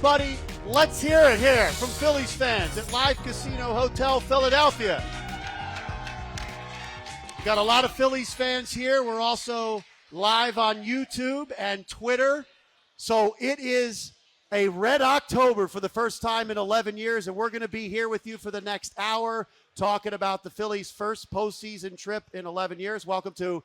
everybody. Let's hear it here from Phillies fans at Live Casino Hotel Philadelphia. We've got a lot of Phillies fans here. We're also live on YouTube and Twitter. So it is a red October for the first time in 11 years, and we're going to be here with you for the next hour talking about the Phillies' first postseason trip in 11 years. Welcome to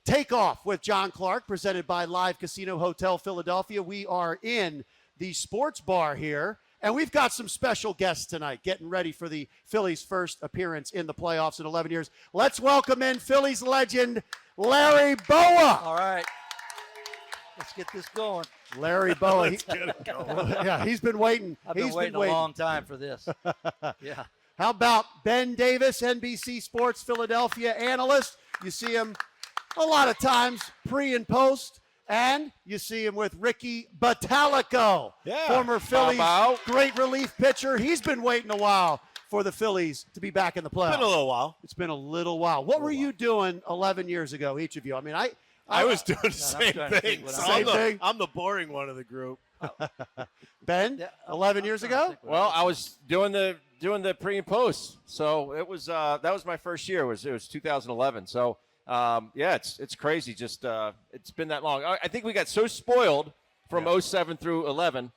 Takeoff with John Clark, presented by Live Casino Hotel Philadelphia. We are in the sports bar here, and we've got some special guests tonight getting ready for the Phillies' first appearance in the playoffs in 11 years. Let's welcome in Phillies legend Larry Bowa. All right. Let's get this going. Larry Bowa. Let's get it going. Yeah, he's been waiting. I've been waiting a long time for this. Yeah. How about Ben Davis, NBC Sports Philadelphia analyst? You see him a lot of times pre and post. And you see him with Ricky Bottalico, former Phillies great relief pitcher. He's been waiting a while for the Phillies to be back in the playoffs. It's been a little while. It's been a little while. What were you doing 11 years ago, each of you? I mean, I was doing the same thing. Same thing? I'm the boring one of the group. Ben, 11 years ago? Well, I was doing the pre and post, so it was that was my first year. It was 2011. So yeah, it's crazy. Just it's been that long. I think we got so spoiled from 07 through 11,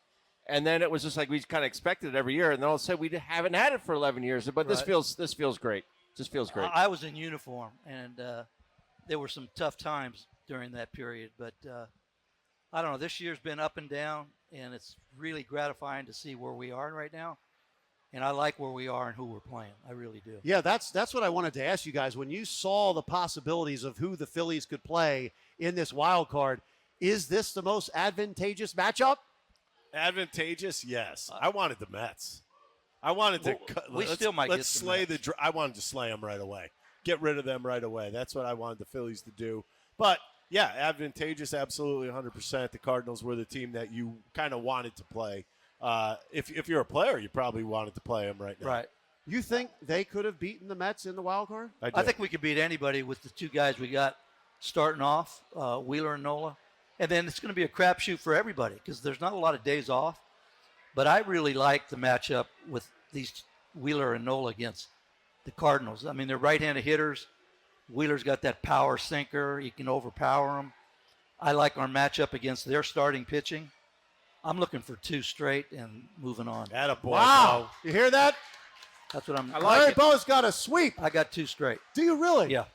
and then it was just like we kind of expected it every year, and then all of a sudden we haven't had it for 11 years. But this feels great. Just feels great. I was in uniform, and there were some tough times during that period, but I don't know. This year's been up and down, and it's really gratifying to see where we are right now. And I like where we are and who we're playing. I really do. Yeah, that's what I wanted to ask you guys. When you saw the possibilities of who the Phillies could play in this wild card, is this the most advantageous matchup? Advantageous, yes. I wanted the Mets. I wanted to. Let's slay the. I wanted to slay them right away. Get rid of them right away. That's what I wanted the Phillies to do. But yeah, advantageous, absolutely 100%. The Cardinals were the team that you kind of wanted to play. If you're a player, you probably wanted to play them right now. Right. You think they could have beaten the Mets in the wild card? I think we could beat anybody with the two guys we got starting off, Wheeler and Nola. And then it's going to be a crapshoot for everybody because there's not a lot of days off. But I really like the matchup with these Wheeler and Nola against the Cardinals. I mean, they're right-handed hitters. Wheeler's got that power sinker. He can overpower them. I like our matchup against their starting pitching. I'm looking for two straight and moving on. Attaboy, wow. You hear that? That's what I'm – Larry Bowa's got a sweep. I got two straight. Do you really? Yeah.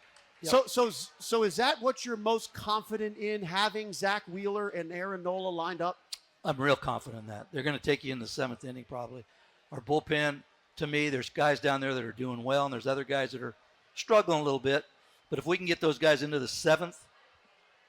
So is that what you're most confident in, having Zach Wheeler and Aaron Nola lined up? I'm real confident in that. They're going to take you in the seventh inning probably. Our bullpen, to me, there's guys down there that are doing well, and there's other guys that are struggling a little bit. But if we can get those guys into the seventh,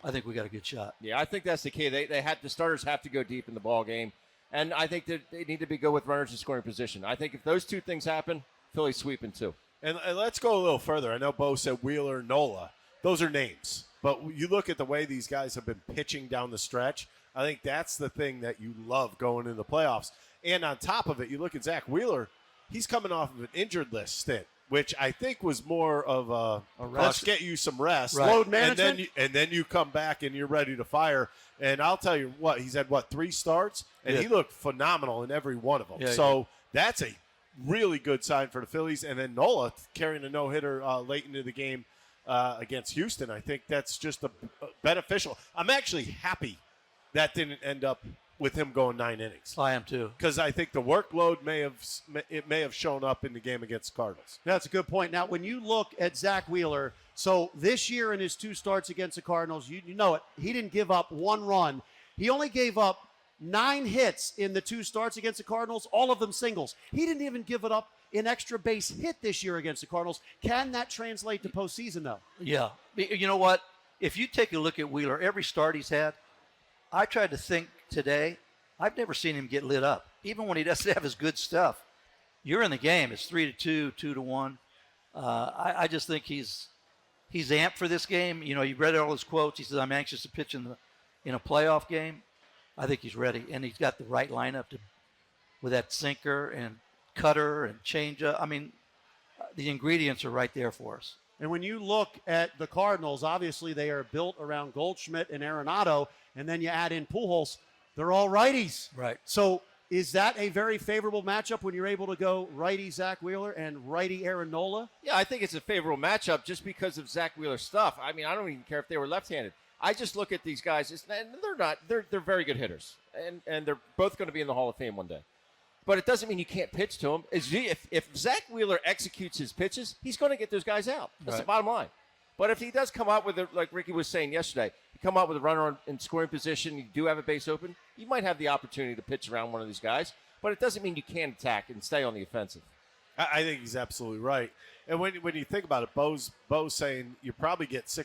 I think we got a good shot. Yeah, I think that's the key. The starters have to go deep in the ball game, and I think that they need to be good with runners in scoring position. I think if those two things happen, Philly's sweeping too. And let's go a little further. I know Bo said Wheeler and Nola. Those are names. But you look at the way these guys have been pitching down the stretch, I think that's the thing that you love going into the playoffs. And on top of it, you look at Zach Wheeler, he's coming off of an injured list stint, which I think was more of a let's get you some rest. Right. Load management. And then you come back and you're ready to fire. And I'll tell you what, he's had, 3 starts? And he looked phenomenal in every one of them. Yeah, that's a really good sign for the Phillies. And then Nola carrying a no-hitter late into the game against Houston. I think that's just a beneficial. I'm actually happy that didn't end up with him going 9 innings. I am too. Because I think the workload may have shown up in the game against Cardinals. That's a good point. Now, when you look at Zach Wheeler, so this year in his 2 starts against the Cardinals, you know it, he didn't give up 1 run. He only gave up 9 hits in the 2 starts against the Cardinals, all of them singles. He didn't even give it up an extra base hit this year against the Cardinals. Can that translate to postseason, though? Yeah. You know what? If you take a look at Wheeler, every start he's had, I tried to think today, I've never seen him get lit up. Even when he doesn't have his good stuff. You're in the game. It's 3-2, 2-1. I just think he's amped for this game. You know, you read all his quotes. He says, I'm anxious to pitch in a playoff game. I think he's ready. And he's got the right lineup with that sinker and cutter and changeup. I mean, the ingredients are right there for us. And when you look at the Cardinals, obviously they are built around Goldschmidt and Arenado, and then you add in Pujols. They're all righties. Right. So Is that a very favorable matchup when you're able to go righty Zach Wheeler and righty Aaron Nola? Yeah, I think it's a favorable matchup just because of Zach Wheeler's stuff. I mean, I don't even care if they were left-handed. I just look at these guys, and they're very good hitters, and they're both going to be in the Hall of Fame one day. But it doesn't mean you can't pitch to them. If Zach Wheeler executes his pitches, he's going to get those guys out. That's the bottom line. But if he does come out with, like Ricky was saying yesterday, you come out with a runner in scoring position, you do have a base open, you might have the opportunity to pitch around one of these guys. But it doesn't mean you can't attack and stay on the offensive. I think he's absolutely right. And when you think about it, Bo's saying you probably get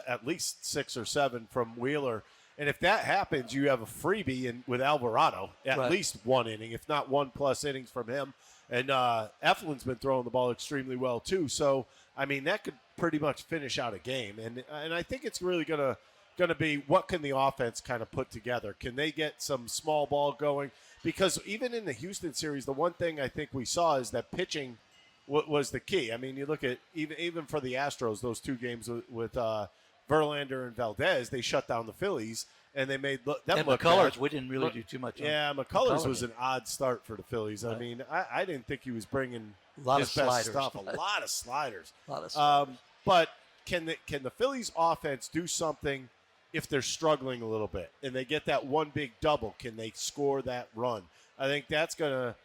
at least 6 or 7 from Wheeler. And if that happens, you have a freebie with Alvarado, at least 1 inning, if not 1+ innings from him. And Eflin's been throwing the ball extremely well, too. So, I mean, that could pretty much finish out a game. And I think it's really going to be what can the offense kind of put together? Can they get some small ball going? Because even in the Houston series, the one thing I think we saw is that pitching was the key. I mean, you look at even for the Astros, those 2 games with Verlander and Valdez, they shut down the Phillies, and they made them look McCullers, bad. we didn't really do too much. Yeah, McCullers was an odd start for the Phillies. I mean, I didn't think he was bringing a lot his of best sliders. stuff. A lot of sliders. Sliders. But can the Phillies offense do something if they're struggling a little bit and they get that one big double? Can they score that run? I think that's gonna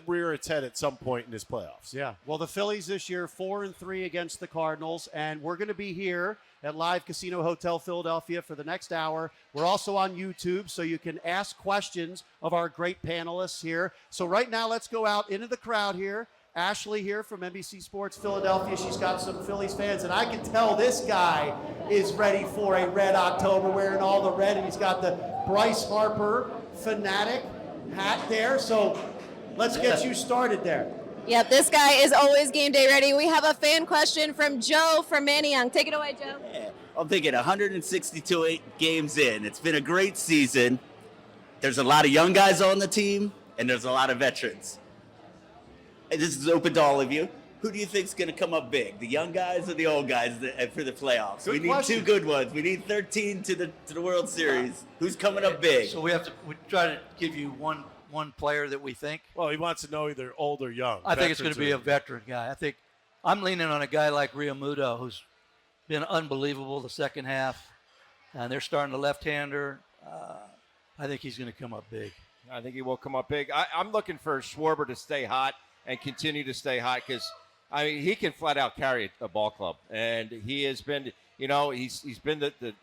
rear its head at some point in this playoffs. Yeah. Well, the Phillies this year 4-3 against the Cardinals, and we're going to be here at Live Casino Hotel Philadelphia for the next hour. We're also on YouTube, so you can ask questions of our great panelists here. So right now, let's go out into the crowd here. Ashley here from NBC Sports Philadelphia. She's got some Phillies fans, and I can tell this guy is ready for a red October, wearing all the red, and he's got the Bryce Harper fanatic hat there. So let's get you started there. Yep, this guy is always game day ready. We have a fan question from Joe from Manayunk. Take it away, Joe. Yeah, I'm thinking 162 games in. It's been a great season. There's a lot of young guys on the team, and there's a lot of veterans. And this is open to all of you. Who do you think is going to come up big, the young guys or the old guys for the playoffs? Good we need question. 2 good ones. We need 13 to the World Series. Who's coming up big? So we try to give you one player that we think. Well, he wants to know either old or young. I think it's going to be a veteran guy. I think I'm leaning on a guy like Realmuto, who's been unbelievable the second half, and they're starting the left-hander. I think he's going to come up big. I think he will come up big. I'm looking for Schwarber to stay hot and continue to stay hot because, I mean, he can flat out carry a ball club. And he has been, he's been the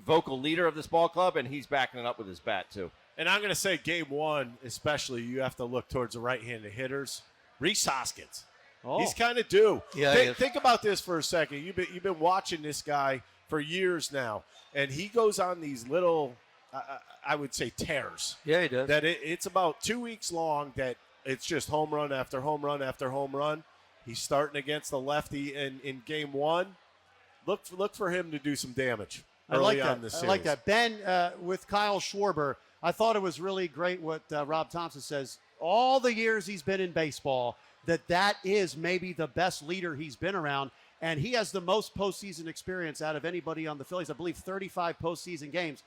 vocal leader of this ball club, and he's backing it up with his bat, too. And I'm going to say game 1, especially, you have to look towards the right-handed hitters. Rhys Hoskins. Oh. He's kind of due. Yeah, think about this for a second. You've been watching this guy for years now, and he goes on these little, I would say, tears. Yeah, he does. That it's about 2 weeks long that it's just home run after home run after home run. He's starting against the lefty in game 1. Look for him to do some damage early on this series. I like that. Ben, with Kyle Schwarber, I thought it was really great what Rob Thomson says. All the years he's been in baseball, that is maybe the best leader he's been around, and he has the most postseason experience out of anybody on the Phillies. I believe 35 postseason games.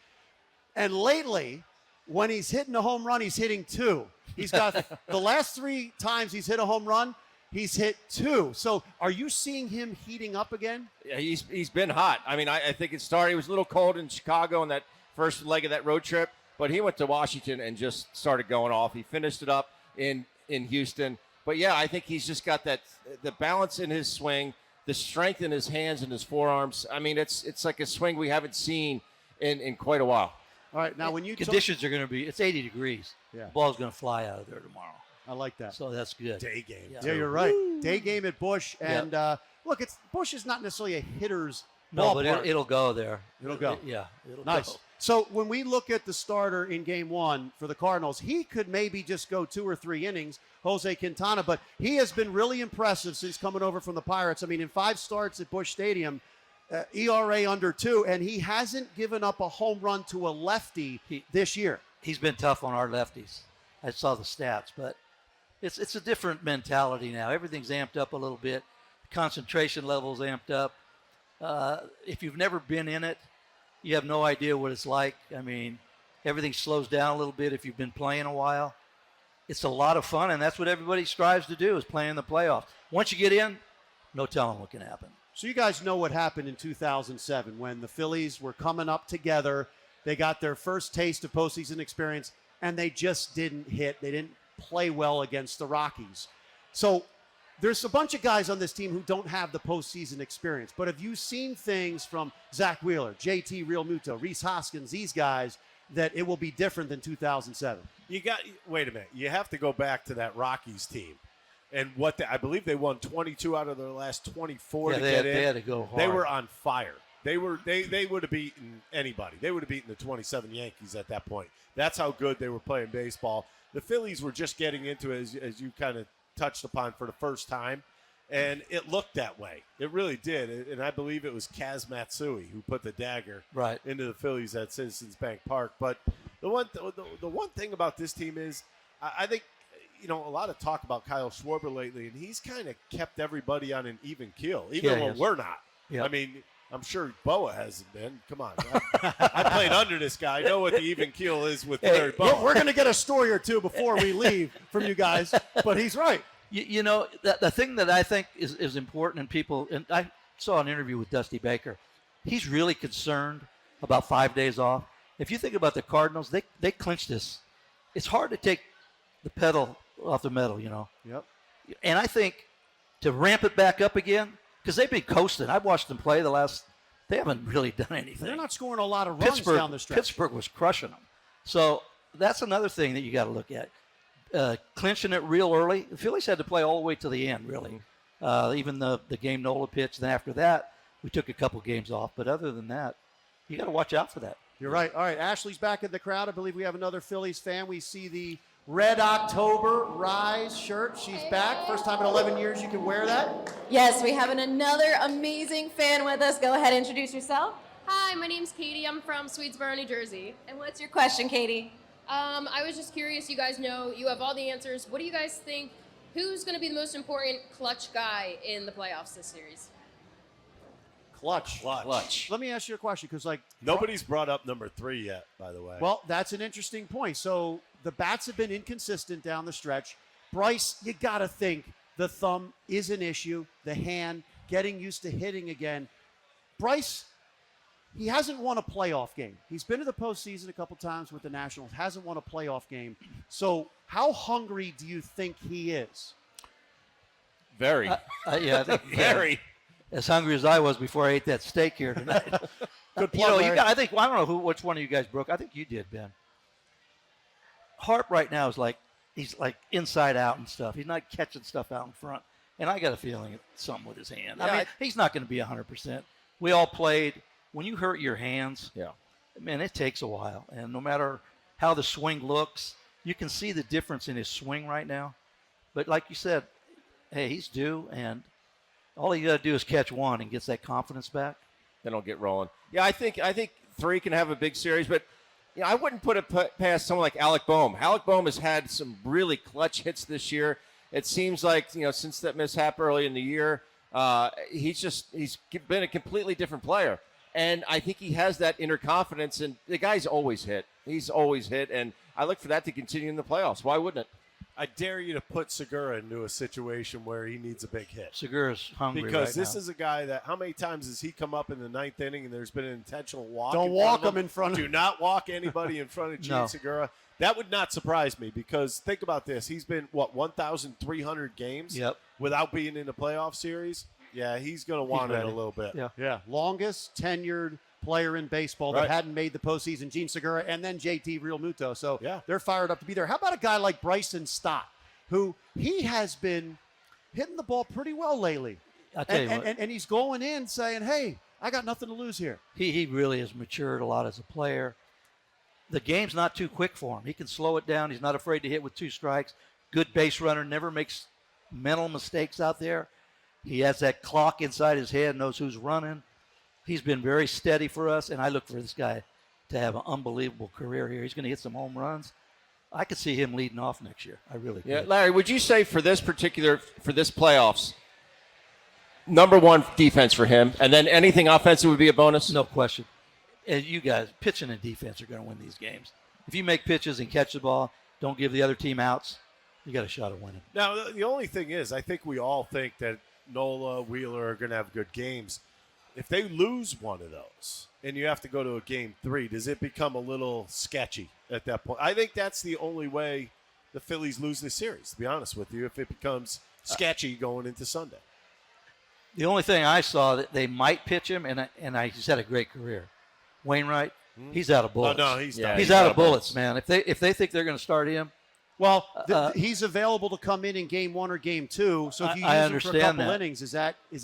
And lately, when he's hitting a home run, he's hitting 2. He's got the last 3 times he's hit a home run, he's hit 2. So are you seeing him heating up again? Yeah, he's been hot. I mean, I think it started. He was a little cold in Chicago in that first leg of that road trip, but he went to Washington and just started going off. He finished it up in Houston. But, yeah, I think he's just got the balance in his swing, the strength in his hands and his forearms. I mean, it's like a swing we haven't seen in quite a while. All right, now when you conditions are going to be, it's 80 degrees. Yeah. The ball's going to fly out of there tomorrow. I like that. So that's good. Day game. Yeah, you're right. Day game at Busch, and look, Busch is not necessarily a hitter's No, ballpark. but it'll go there. It'll go. It'll Nice. go. So when we look at the starter in game 1 for the Cardinals, he could maybe just go 2 or 3 innings, Jose Quintana, but he has been really impressive since coming over from the Pirates. I mean, in 5 starts at Busch Stadium, ERA under 2, and he hasn't given up a home run to a lefty this year. He's been tough on our lefties. I saw the stats, but it's a different mentality now. Everything's amped up a little bit. Concentration levels amped up. If you've never been in it, you have no idea what it's like. I mean, Everything slows down a little bit if you've been playing a while. It's a lot of fun, and that's what everybody strives to do is play in the playoffs. Once you get in, no telling what can happen. So you guys know what happened in 2007 when the Phillies were coming up together. They got their first taste of postseason experience, and they just didn't hit. They didn't play well against the Rockies. So there's a bunch of guys on this team who don't have the postseason experience. But have you seen things from Zach Wheeler, JT Realmuto, Rhys Hoskins, these guys, that it will be different than 2007? Wait a minute. You have to go back to that Rockies team. And I believe they won 22 out of their last 24 to get in. They had to go hard. They were on fire. They would have beaten anybody. They would have beaten the 27 Yankees at that point. That's how good they were playing baseball. The Phillies were just getting into it, as you kind of touched upon, for the first time, and it looked that way. It really did. And I believe it was Kaz Matsui who put the dagger into the Phillies at Citizens Bank Park. But the one thing about this team is, I think, a lot of talk about Kyle Schwarber lately, and he's kind of kept everybody on an even keel, even when we're not. Yeah. I mean, I'm sure Bowa hasn't been. Come on. I played under this guy. I know what the even keel is with Larry Bowa. We're going to get a story or two before we leave from you guys, but he's right. The thing that I think is important, and I saw an interview with Dusty Baker. He's really concerned about 5 days off. If you think about the Cardinals, they clinched this. It's hard to take the pedal off the metal, Yep. And I think to ramp it back up again, because they've been coasting. I've watched them play they haven't really done anything. They're not scoring a lot of runs down the stretch. Pittsburgh was crushing them. So that's another thing that you got to look at. Clinching it real early. The Phillies had to play all the way to the end, really. Even the game Nola pitched. Then after that, we took a couple games off. But other than that, you got to watch out for that. You're right. All right, Ashley's back in the crowd. I believe we have another Phillies fan. We see the Red October Rise shirt. She's back. First time in 11 years you can wear that. Yes, we have another amazing fan with us. Go ahead and introduce yourself. Hi, my name's Katie. I'm from Swedesboro, New Jersey. And what's your question, Katie? I was just curious. You guys know you have all the answers. What do you guys think? Who's going to be the most important clutch guy in the playoffs this series? Clutch. Let me ask you a question, because Nobody's brought up number 3 yet, by the way. Well, that's an interesting point. So the bats have been inconsistent down the stretch. Bryce, you got to think the thumb is an issue. The hand, getting used to hitting again. Bryce, he hasn't won a playoff game. He's been to the postseason a couple times with the Nationals, hasn't won a playoff game. So how hungry do you think he is? Very. I think Very. As hungry as I was before I ate that steak here tonight. Good plug, Larry. I don't know which one of you guys broke. I think you did, Ben. Harp right now is he's inside out and stuff. He's not catching stuff out in front. And I got a feeling it's something with his hand. I mean, he's not going to be 100%. We all played. When you hurt your hands, man, it takes a while. And no matter how the swing looks, you can see the difference in his swing right now. But like you said, hey, he's due, and all you got to do is catch one and gets that confidence back. Then he'll get rolling. Yeah, I think 3 can have a big series, but I wouldn't put it past someone like Alec Boehm. Alec Boehm has had some really clutch hits this year. It seems like since that mishap early in the year, he's been a completely different player. And I think he has that inner confidence, and the guy's always hit. He's always hit, and I look for that to continue in the playoffs. Why wouldn't it? I dare you to put Segura into a situation where he needs a big hit. Segura's hungry because right this now. is a guy that, how many times has he come up in the 9th inning and there's been an intentional walk? Don't walk him in front of him. Do not walk anybody in front of Gene Segura. That would not surprise me, because think about this. He's been, 1,300 games without being in the playoff series? Yeah, he's going to want it a little bit. Yeah. Longest tenured player in baseball that hadn't made the postseason, Gene Segura, and then JT Realmuto. So they're fired up to be there. How about a guy like Bryson Stott, who he has been hitting the ball pretty well lately? I'll tell you what. And he's going in saying, hey, I got nothing to lose here. He really has matured a lot as a player. The game's not too quick for him. He can slow it down. He's not afraid to hit with 2 strikes. Good base runner, never makes mental mistakes out there. He has that clock inside his head, knows who's running. He's been very steady for us, and I look for this guy to have an unbelievable career here. He's going to hit some home runs. I could see him leading off next year. I really could. Yeah, Larry, would you say for this playoffs, number 1 defense for him, and then anything offensive would be a bonus? No question. And you guys, pitching and defense are going to win these games. If you make pitches and catch the ball, don't give the other team outs, you got a shot at winning. Now, the only thing is, I think we all think that Nola, Wheeler are going to have good games. If they lose one of those and you have to go to a game 3, does it become a little sketchy at that point? I think that's the only way the Phillies lose this series, to be honest with you, if it becomes sketchy going into Sunday. The only thing I saw that they might pitch him, and he's had a great career. Wainwright, he's out of bullets. Oh, no, he's done. He's out of bullets, man. If they think they're going to start him, Well, he's available to come in game 1 or game 2. So if you use him for a couple innings, is that good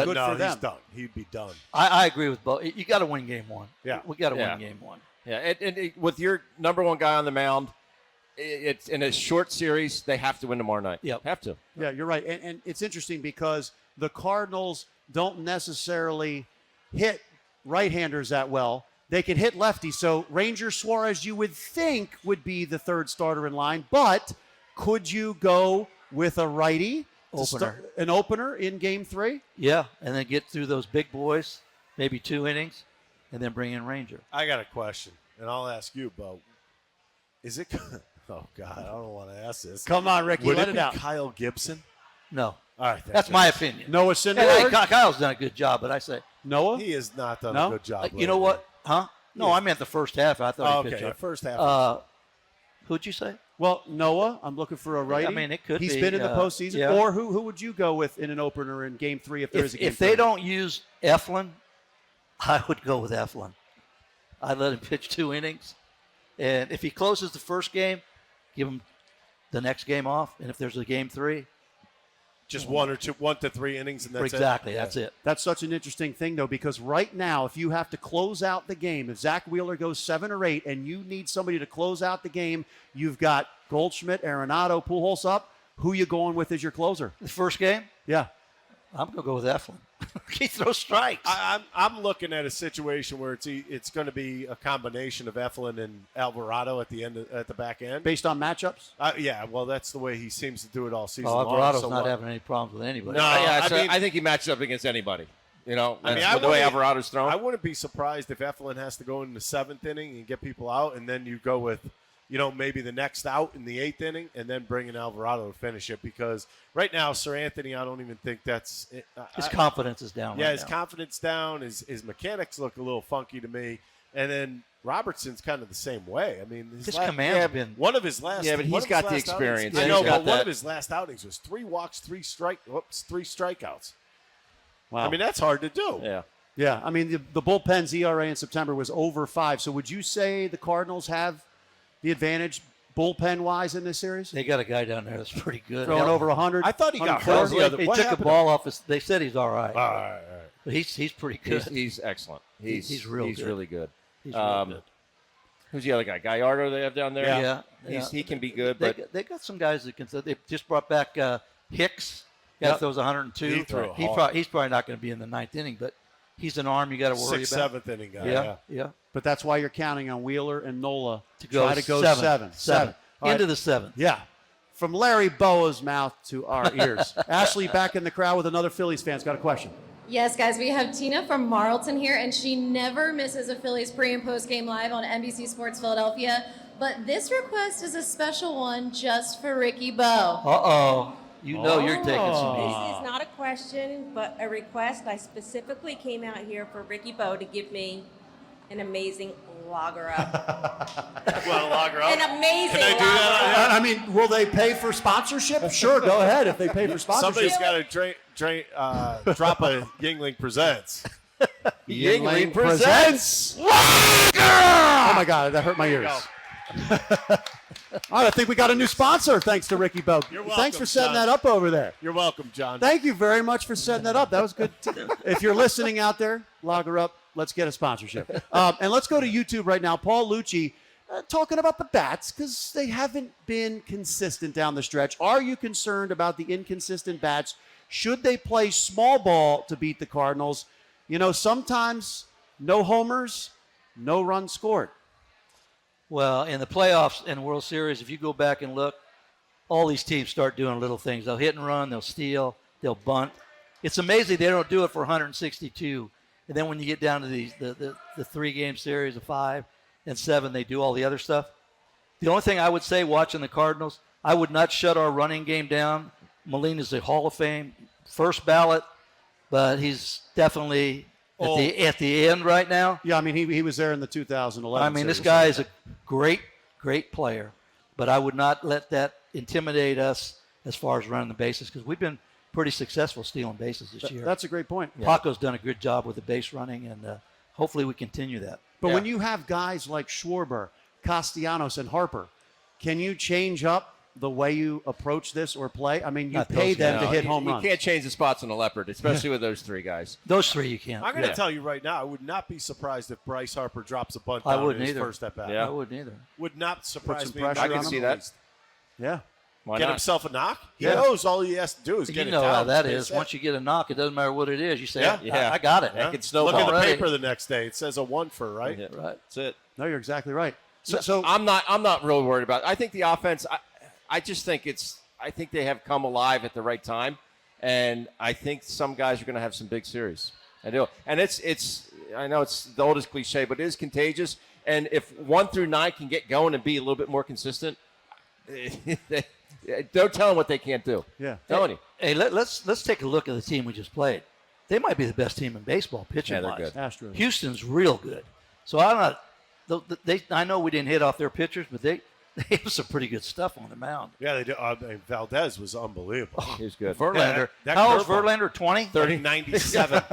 for them? He's done. He'd be done. I agree with both. You got to win game 1. Yeah, we got to win game 1. Yeah, and with your number one guy on the mound, it's in a short series. They have to win tomorrow night. Yep. Have to. Yeah, you're right. And it's interesting because the Cardinals don't necessarily hit right-handers that well. They can hit lefties. So Ranger Suarez, you would think, would be the third starter in line. But could you go with a righty, an opener in game 3? Yeah, and then get through those big boys, maybe 2 innings, and then bring in Ranger. I got a question, and I'll ask you, Bo. Is it – oh, God, I don't want to ask this. Come on, Ricky, Would let it it be out. Kyle Gibson? No. All right. That's my opinion. Noah And, Syndergaard? Kyle's done a good job, but I say – Noah? He has not done No? a good job. you know what? Huh? No, I meant the first half. I thought he pitched the up. first half. Who'd you say? Well, Noah, I'm looking for a righty. I mean, it could He's be. been in the postseason. Yeah. Or who would you go with in an opener in game 3 if there is a game If 3? they don't use Eflin, I would go with Eflin. I'd let him pitch 2 innings. And if he closes the first game, give him the next game off. And if there's a game 3, just 1 to 3 innings, and that's exactly, it. that's it. That's such an interesting thing, though, because right now, if you have to close out the game, if Zach Wheeler goes 7 or 8 and you need somebody to close out the game, you've got Goldschmidt, Arenado, Pujols up. Who you going with as your closer? The first game, Yeah. I'm going to go with Eflin. He throws strikes. I'm looking at a situation where it's going to be a combination of Eflin and Alvarado at the back end. Based on matchups? Yeah, well, that's the way he seems to do it all season Alvarado's long. not having any problems with anybody. No, I think he matches up against anybody. You know, the way Alvarado's thrown. I wouldn't be surprised if Eflin has to go in the 7th inning and get people out, and then you go with, maybe the next out in the 8th inning, and then bring in Alvarado to finish it. Because right now, Sir Anthony, I don't even think that's his confidence is down. Yeah, right his now. confidence down. His mechanics look a little funky to me. And then Robertson's kind of the same way. I mean, his command's been one of his last. Yeah, but he's got the experience. Outings, I Yeah, know, he's got but one that. of his last outings was 3 walks, 3 strikeouts. Wow. I mean, that's hard to do. Yeah. Yeah, I mean, the bullpen's ERA in September was over 5. So would you say the Cardinals have the advantage bullpen-wise in this series? They got a guy down there that's pretty good. Throwing over 100? I thought he got 140? hurt. He What took a happened? ball off his. They said he's all right. All right. But he's pretty good. He's excellent. He's really good. really good. He's really good. Who's the other guy? Gallardo they have down there? Yeah. He can be good, They, but they got some guys that can. They just brought back Hicks. Guy Yep. throws 102. He threw hard. He's probably not going to be in the 9th inning, but he's an arm you got to worry 6th, about. 7th inning guy. Yeah, yeah. But that's why you're counting on Wheeler and Nola To go try to go 7. 7. All Into right. the 7th. Yeah. From Larry Bowa's mouth to our ears. Ashley back in the crowd with another Phillies fan's got a question. Yes, guys, we have Tina from Marlton here, and she never misses a Phillies pre- and post-game live on NBC Sports Philadelphia. But this request is a special one just for Ricky Bow. Uh-oh. You know you're taking some heat. This is not a question, but a request. I specifically came out here for Ricky Bow to give me an amazing lager up. Well, lager up. An amazing Can I do lager that? up. I mean, will they pay for sponsorship? Sure, go ahead if they pay for sponsorship. Somebody's got to drop a Yingling Presents. Yingling presents. Oh my God, that hurt my ears. All right, I think we got a new sponsor thanks to Ricky Bow. You're welcome, Thanks for setting John. that up over there. You're welcome, John. Thank you very much for setting that up. That was good. If you're listening out there, lager up. Let's get a sponsorship. And let's go to YouTube right now. Paul Lucci talking about the bats because they haven't been consistent down the stretch. Are you concerned about the inconsistent bats? Should they play small ball to beat the Cardinals? Sometimes no homers, no runs scored. Well, in the playoffs and World Series, if you go back and look, all these teams start doing little things. They'll hit and run, they'll steal, they'll bunt. It's amazing they don't do it for 162. And then when you get down to the 3-game series of 5 and 7, they do all the other stuff. The only thing I would say watching the Cardinals, I would not shut our running game down. Molina's a Hall of Fame, first ballot, but he's definitely at the end right now. Yeah, I mean, he was there in the 2011 I mean, this series. guy is a great player, but I would not let that intimidate us as far as running the bases because we've been pretty successful stealing bases this year. That's a great point. Paco's done a good job with the base running, and hopefully we continue that. But when you have guys like Schwarber, Castellanos, and Harper, can you change up the way you approach this or play? I mean, you pay them to hit home runs. You can't change the spots on the Leopard, especially with those three guys. Those three you can't. I'm going to tell you right now, I would not be surprised if Bryce Harper drops a bunt I down wouldn't in his either. first at bat. I wouldn't either. Would not surprise some me. pressure I can see that. Yeah. Why Get not? himself a knock. He Yeah. knows all he has to do is get You it know down. how that It's is. it. Once you get a knock, it doesn't matter what it is. You say, Yeah. I got it. Yeah. It can snowball. Look at the Already. paper the next day. It says a 1 for, right? Yeah, Right. That's it. No, you're exactly right. So I'm not really worried about it. I think the offense. I just think I think they have come alive at the right time, and I think some guys are going to have some big series. I do, and it's. I know it's the oldest cliche, but it is contagious. And if 1 through 9 can get going and be a little bit more consistent, don't tell them what they can't do. Yeah. Telling you. Hey, let's take a look at the team we just played. They might be the best team in baseball pitching Yeah, they're wise. good. Astros. Houston's real good. So I'm not. I know we didn't hit off their pitchers, but they have some pretty good stuff on the mound. Yeah, they do. Valdez was unbelievable. He was good. Verlander. that How old is curveball. Verlander? 20? 97.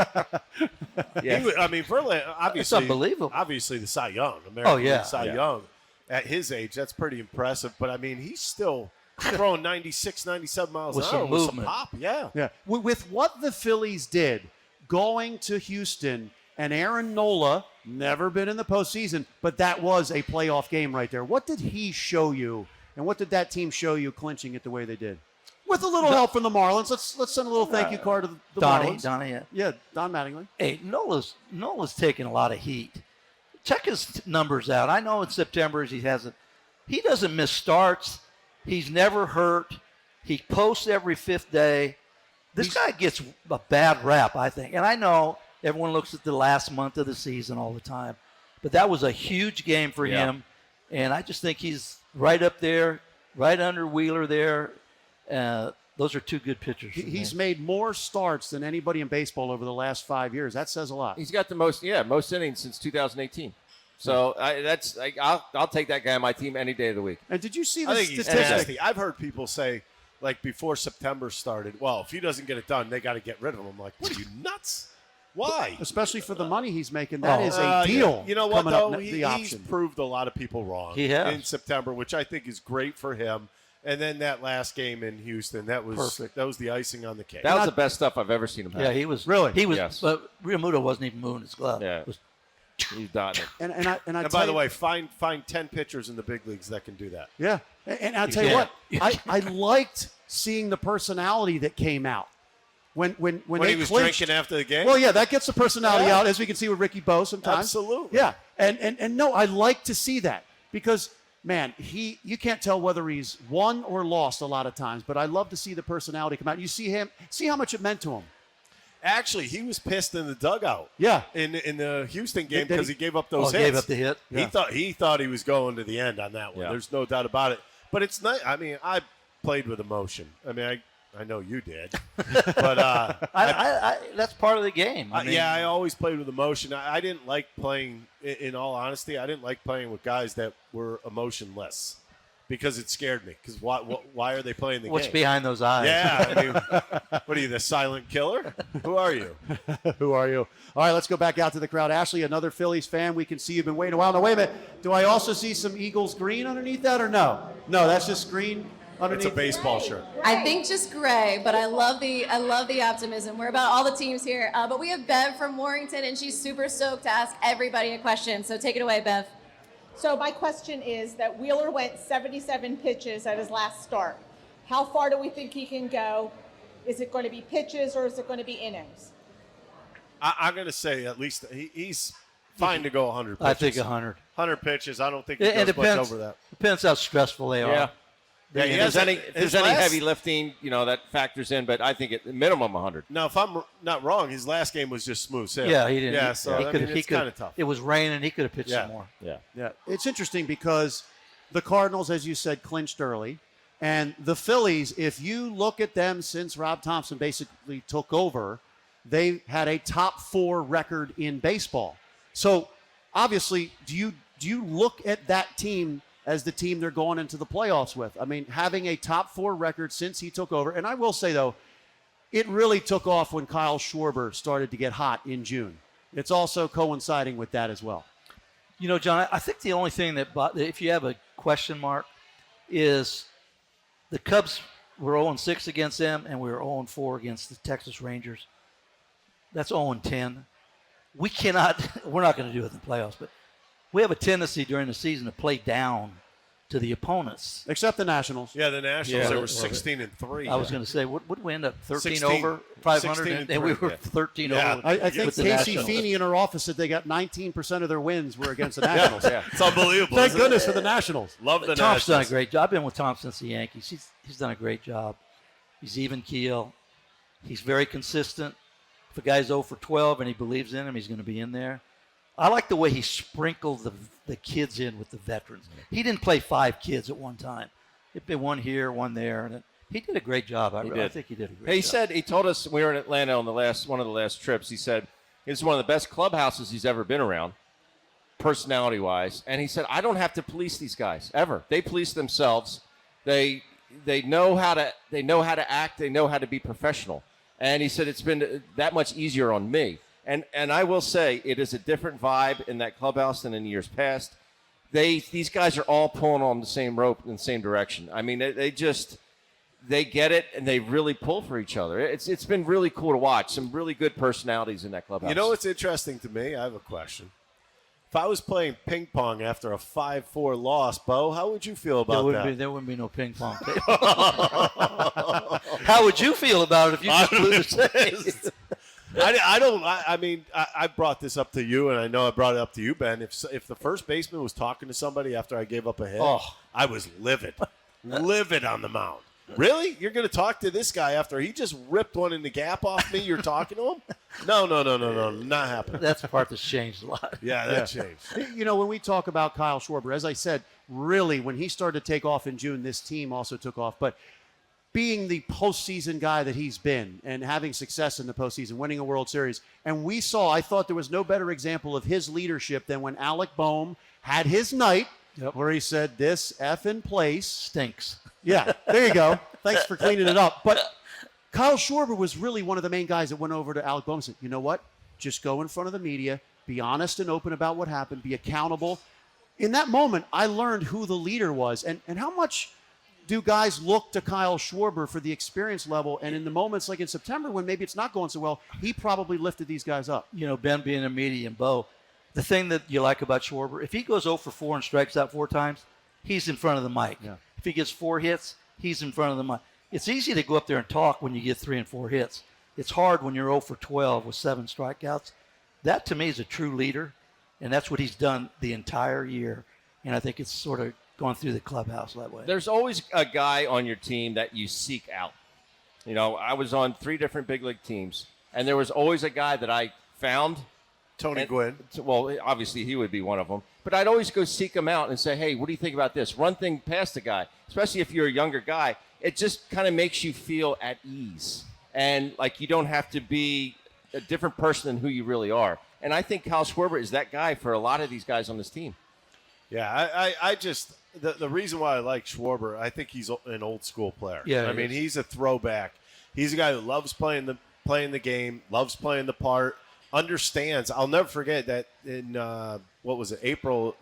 Yeah. Verlander, obviously, unbelievable. Obviously, the Cy Young, American Oh, yeah. League Cy Yeah. Young. At his age, that's pretty impressive. But, I mean, he's still throwing 96, 97 miles With an some hour with some movement. pop. Yeah. Yeah. With what the Phillies did going to Houston and Aaron Nola, never been in the postseason, but that was a playoff game right there. What did he show you, and what did that team show you clinching it the way they did? With a little help from the Marlins. Let's send a little thank you card to the Marlins. Donnie, yeah. Yeah, Don Mattingly. Hey, Nola's taking a lot of heat. Check his numbers out. I know in September he doesn't miss starts. He's never hurt. He posts every 5th day. This guy gets a bad rap, I think. And I know everyone looks at the last month of the season all the time. But that was a huge game for him. And I just think he's right up there, right under Wheeler there. Those are two good pitchers. He's made more starts than anybody in baseball over the last 5 years. That says a lot. He's got the most innings since 2018. So I'll take that guy on my team any day of the week. And did you see I the think he's statistic? nasty. I've heard people say, like, before September started, well, if he doesn't get it done, they got to get rid of him. I'm like, what are you, nuts? Why? Especially for the money he's making. That is a deal. You know what, coming though? up, the He's option. proved a lot of people wrong He has. in September, which I think is great for him. And then that last game in Houston, that was Perfect. That was the icing on the cake. That was the best stuff I've ever seen him have. Yeah, he was. Really? He was. Yes. But Realmuto wasn't even moving his glove. Yeah. It was- He's dotting it. And I and tell by the you- way, find 10 pitchers in the big leagues that can do that. Yeah. And I'll tell you can't. what, I liked seeing the personality that came out. When When they he was clinched, drinking after the game? Well, yeah, that gets the personality Yeah. out, as we can see with Ricky Bowa sometimes. Absolutely. Yeah. And no, I like to see that because, man, you can't tell whether he's won or lost a lot of times, but I love to see the personality come out. You see how much it meant to him. Actually, he was pissed in the dugout. Yeah. In the Houston game Did because he gave up those hits. gave up the hit. Yeah. He thought he was going to the end on that one. Yeah. There's no doubt about it. But it's not. I mean, I played with emotion. I mean, I know you did, but I that's part of the game. I mean, I always played with emotion. I didn't like playing. In all honesty, I didn't like playing with guys that were emotionless because it scared me. Because why are they playing the what's game? behind those eyes? Yeah, I mean, what are you, the silent killer? Who are you? Who are you? All right, let's go back out to the crowd. Ashley, another Phillies fan. We can see you've been waiting a while. Now, wait a minute. Do I also see some Eagles green underneath that or no? No, that's just green underneath. It's a baseball shirt. I think just gray, but I love the optimism. We're about all the teams here, but we have Bev from Warrington, and she's super stoked to ask everybody a question. So take it away, Bev. So my question is that Wheeler went 77 pitches at his last start. How far do we think he can go? Is it going to be pitches or is it going to be innings? I'm going to say at least he's fine to go 100 pitches. I think 100. 100 pitches. I don't think he It goes much depends. over that. Depends how stressful they are. Yeah. Yeah, he if has there's any heavy lifting, that factors in, but I think at minimum 100. Now, if I'm not wrong, his last game was just smooth sailing. Yeah, he didn't. Yeah, so I mean, it's kind of tough. It was raining. He could have pitched Yeah. some more. Yeah. Yeah, it's interesting because The Cardinals, as you said, clinched early. And the Phillies, if you look at them since Rob Thomson basically took over, they had a top 4 record in baseball. So obviously, do you look at that team as the team they're going into the playoffs with? I mean, having a top 4 record since he took over. And I will say, though, it really took off when Kyle Schwarber started to get hot in June. It's also coinciding with that as well. You know, John, I think the only thing that, if you have a question mark, is the Cubs were 0-6 against them, and we were 0-4 against the Texas Rangers. That's 0-10. We're not going to do it in the playoffs, but we have a tendency during the season to play down to the opponents. Except the Nationals. Yeah, the Nationals, they were 16-3. I was going to say, what did we end up, 13 16 over 500? And we were 13 over. I think with the Casey Nationals. Feeney in her office said they got 19% of their wins were against the Nationals. It's unbelievable. Thank goodness for the Nationals. Love the Tom's done a Nationals. great job. I've been with Tom since the Yankees. He's done a great job. He's even keel. He's very consistent. If a guy's 0 for 12 and he believes in him, he's going to be in there. I like the way he sprinkled the kids in with the veterans. He didn't play 5 kids at one time. It'd been one here, one there. And he did a great job. I think he did a great job. He told us when we were in Atlanta on one of the last trips, he said it's one of the best clubhouses he's ever been around, personality-wise. And he said, I don't have to police these guys, ever. They police themselves. They know how to act. They know how to be professional. And he said it's been that much easier on me. And I will say it is a different vibe in that clubhouse than in years past. These guys are all pulling on the same rope in the same direction. I mean, they get it and they really pull for each other. It's been really cool to watch. Some really good personalities in that clubhouse. You know what's interesting to me? I have a question. If I was playing ping pong after a 5-4 loss, Bo, how would you feel about that? There wouldn't be no ping pong. How would you feel about it if you just lose? I brought this up to you, and I know I brought it up to you, Ben. If the first baseman was talking to somebody after I gave up a hit, I was livid. Livid on the mound. Really? You're going to talk to this guy after he just ripped one in the gap off me? You're talking to him? No, not happening. That's the part that's changed a lot. Yeah, that changed. You know, when we talk about Kyle Schwarber, as I said, really, when he started to take off in June, this team also took off. But being the postseason guy that he's been and having success in the postseason, winning a World Series, and I thought there was no better example of his leadership than when Alec Boehm had his night where he said, this effing place stinks. Yeah, there you go. Thanks for cleaning it up. But Kyle Schwarber was really one of the main guys that went over to Alec Boehm and said, you know what? Just go in front of the media, be honest and open about what happened, be accountable. In that moment, I learned who the leader was and how much do guys look to Kyle Schwarber for the experience level. And in the moments like in September when maybe it's not going so well, he probably lifted these guys up. You know, Ben being a media and Bo, the thing that you like about Schwarber, if he goes 0 for 4 and strikes out 4 times, he's in front of the mic. Yeah. If he gets 4 hits, he's in front of the mic. It's easy to go up there and talk when you get 3 and 4 hits. It's hard when you're 0 for 12 with 7 strikeouts. That, to me, is a true leader, and that's what he's done the entire year. And I think it's sort of gone through the clubhouse that way. There's always a guy on your team that you seek out. You know, I was on 3 different big league teams, and there was always a guy that I found. Tony Gwynn. Well, obviously he would be one of them. But I'd always go seek him out and say, hey, what do you think about this? Run thing past the guy, especially if you're a younger guy. It just kind of makes you feel at ease. And, like, you don't have to be a different person than who you really are. And I think Kyle Schwarber is that guy for a lot of these guys on this team. Yeah, I just the reason why I like Schwarber, I think he's an old school player. Yeah, I mean, he's a throwback. He's a guy who loves playing the game, loves playing the part, understands. I'll never forget that in April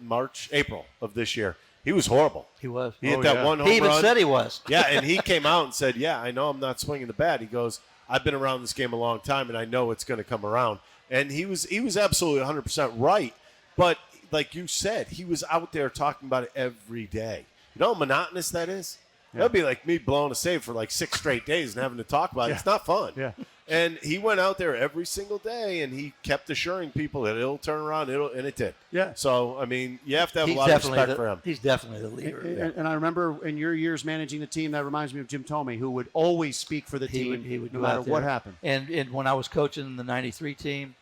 of this year, he was horrible. He was. He hit that one home run. He even said he was. Yeah, and he came out and said, "Yeah, I know I'm not swinging the bat." He goes, "I've been around this game a long time, and I know it's going to come around." And he was absolutely 100% right. But like you said, he was out there talking about it every day. You know how monotonous that is? Yeah. That would be like me blowing a save for like 6 straight days and having to talk about it. It's not fun. Yeah. And he went out there every single day, and he kept assuring people that it'll turn around, and it did. Yeah. So, I mean, you have to have a lot of respect for him. He's definitely the leader. And I remember in your years managing the team, that reminds me of Jim Thomson, who would always speak for the team he would no go matter out there. what happened. And when I was coaching the 93 team,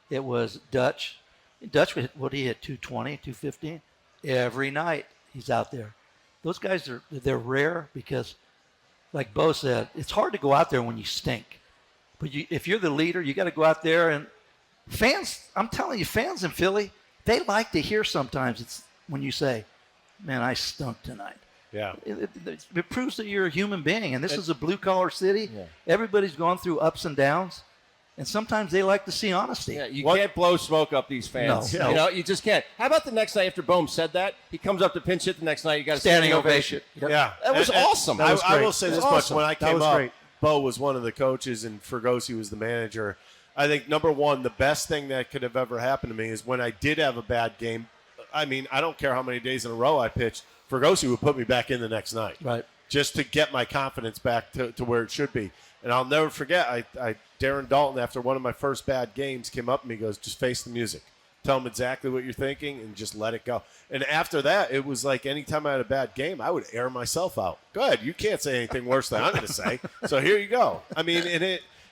it was Dutch. Dutch, what he hit, 220, 215? Every night he's out there. those guys they're rare because, like Bo said, it's hard to go out there when you stink. But if you're the leader, you got to go out there. And fans, I'm telling you, fans in Philly, they like to hear sometimes it's when you say, man, I stunk tonight. Yeah. It proves that you're a human being. And this is a blue-collar city. Yeah. Everybody's gone through ups and downs. And sometimes they like to see honesty. Yeah, you can't blow smoke up these fans. No. You know, you just can't. How about the next night after Bohm said that? He comes up to pinch hit the next night. You got a standing ovation. Yep. Yeah. That was awesome. I will say this much. Awesome. When I came up, Bo was one of the coaches and Fergosi was the manager. I think, number one, the best thing that could have ever happened to me is when I did have a bad game. I mean, I don't care how many days in a row I pitched. Fergosi would put me back in the next night. Right. Just to get my confidence back to where it should be. And I'll never forget, Darren Dalton, after one of my first bad games, came up to me and goes, just face the music. Tell them exactly what you're thinking and just let it go. And after that, it was like anytime I had a bad game, I would air myself out. Go ahead. You can't say anything worse than I'm going to say. So here you go. I mean,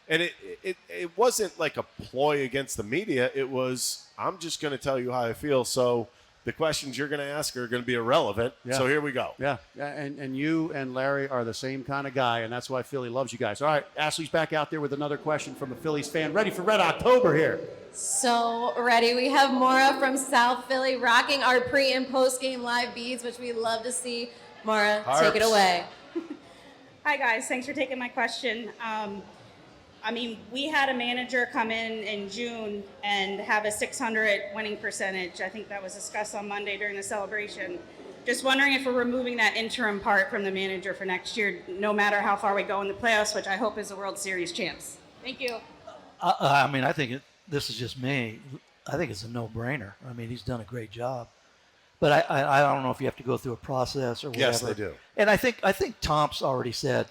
it wasn't like a ploy against the media. It was, I'm just going to tell you how I feel. So the questions you're going to ask are going to be irrelevant. Yeah. So here we go. Yeah. And you and Larry are the same kind of guy, and that's why Philly loves you guys. All right, Ashley's back out there with another question from a Phillies fan. Ready for Red October here. So ready. We have Maura from South Philly rocking our pre- and post-game live beads, which we love to see. Maura, take it away. Hi, guys. Thanks for taking my question. I mean, we had a manager come in June and have a 600 winning percentage. I think that was discussed on Monday during the celebration. Just wondering if we're removing that interim part from the manager for next year, no matter how far we go in the playoffs, which I hope is the World Series champs. Thank you. I mean, I think this is just me. I think it's a no-brainer. I mean, he's done a great job. But I don't know if you have to go through a process or whatever. Yes, they do. And I think Tom's already said,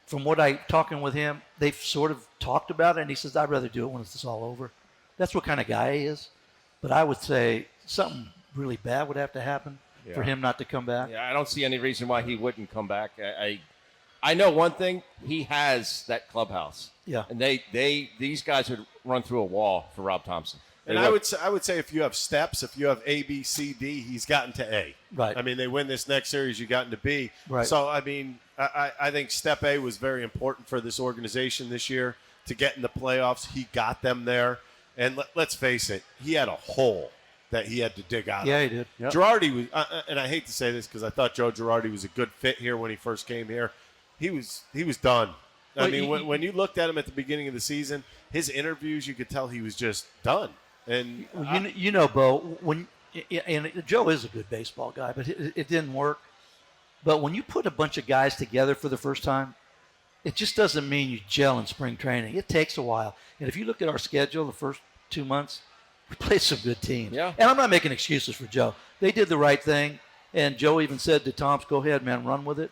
from what talking with him, they've sort of talked about it, and he says, I'd rather do it when it's all over. That's what kind of guy he is. But I would say something really bad would have to happen for him not to come back. Yeah, I don't see any reason why he wouldn't come back. I know one thing. He has that clubhouse. Yeah. And these guys would run through a wall for Rob Thomson. And I would say if you have steps, if you have A, B, C, D, he's gotten to A. Right. I mean, they win this next series, you gotten to B. Right. So, I mean, I think step A was very important for this organization this year to get in the playoffs. He got them there. And let's face it, he had a hole that he had to dig out of. Yeah, he did. Yep. Girardi was, and I hate to say this because I thought Joe Girardi was a good fit here when he first came here. He was done. I mean, when you looked at him at the beginning of the season, his interviews, you could tell he was just done. And you know, Bo, and Joe is a good baseball guy, but it didn't work. But when you put a bunch of guys together for the first time, it just doesn't mean you gel in spring training. It takes a while. And if you look at our schedule the first 2 months, we played some good teams. Yeah. And I'm not making excuses for Joe. They did the right thing. And Joe even said to Toms, go ahead, man, run with it.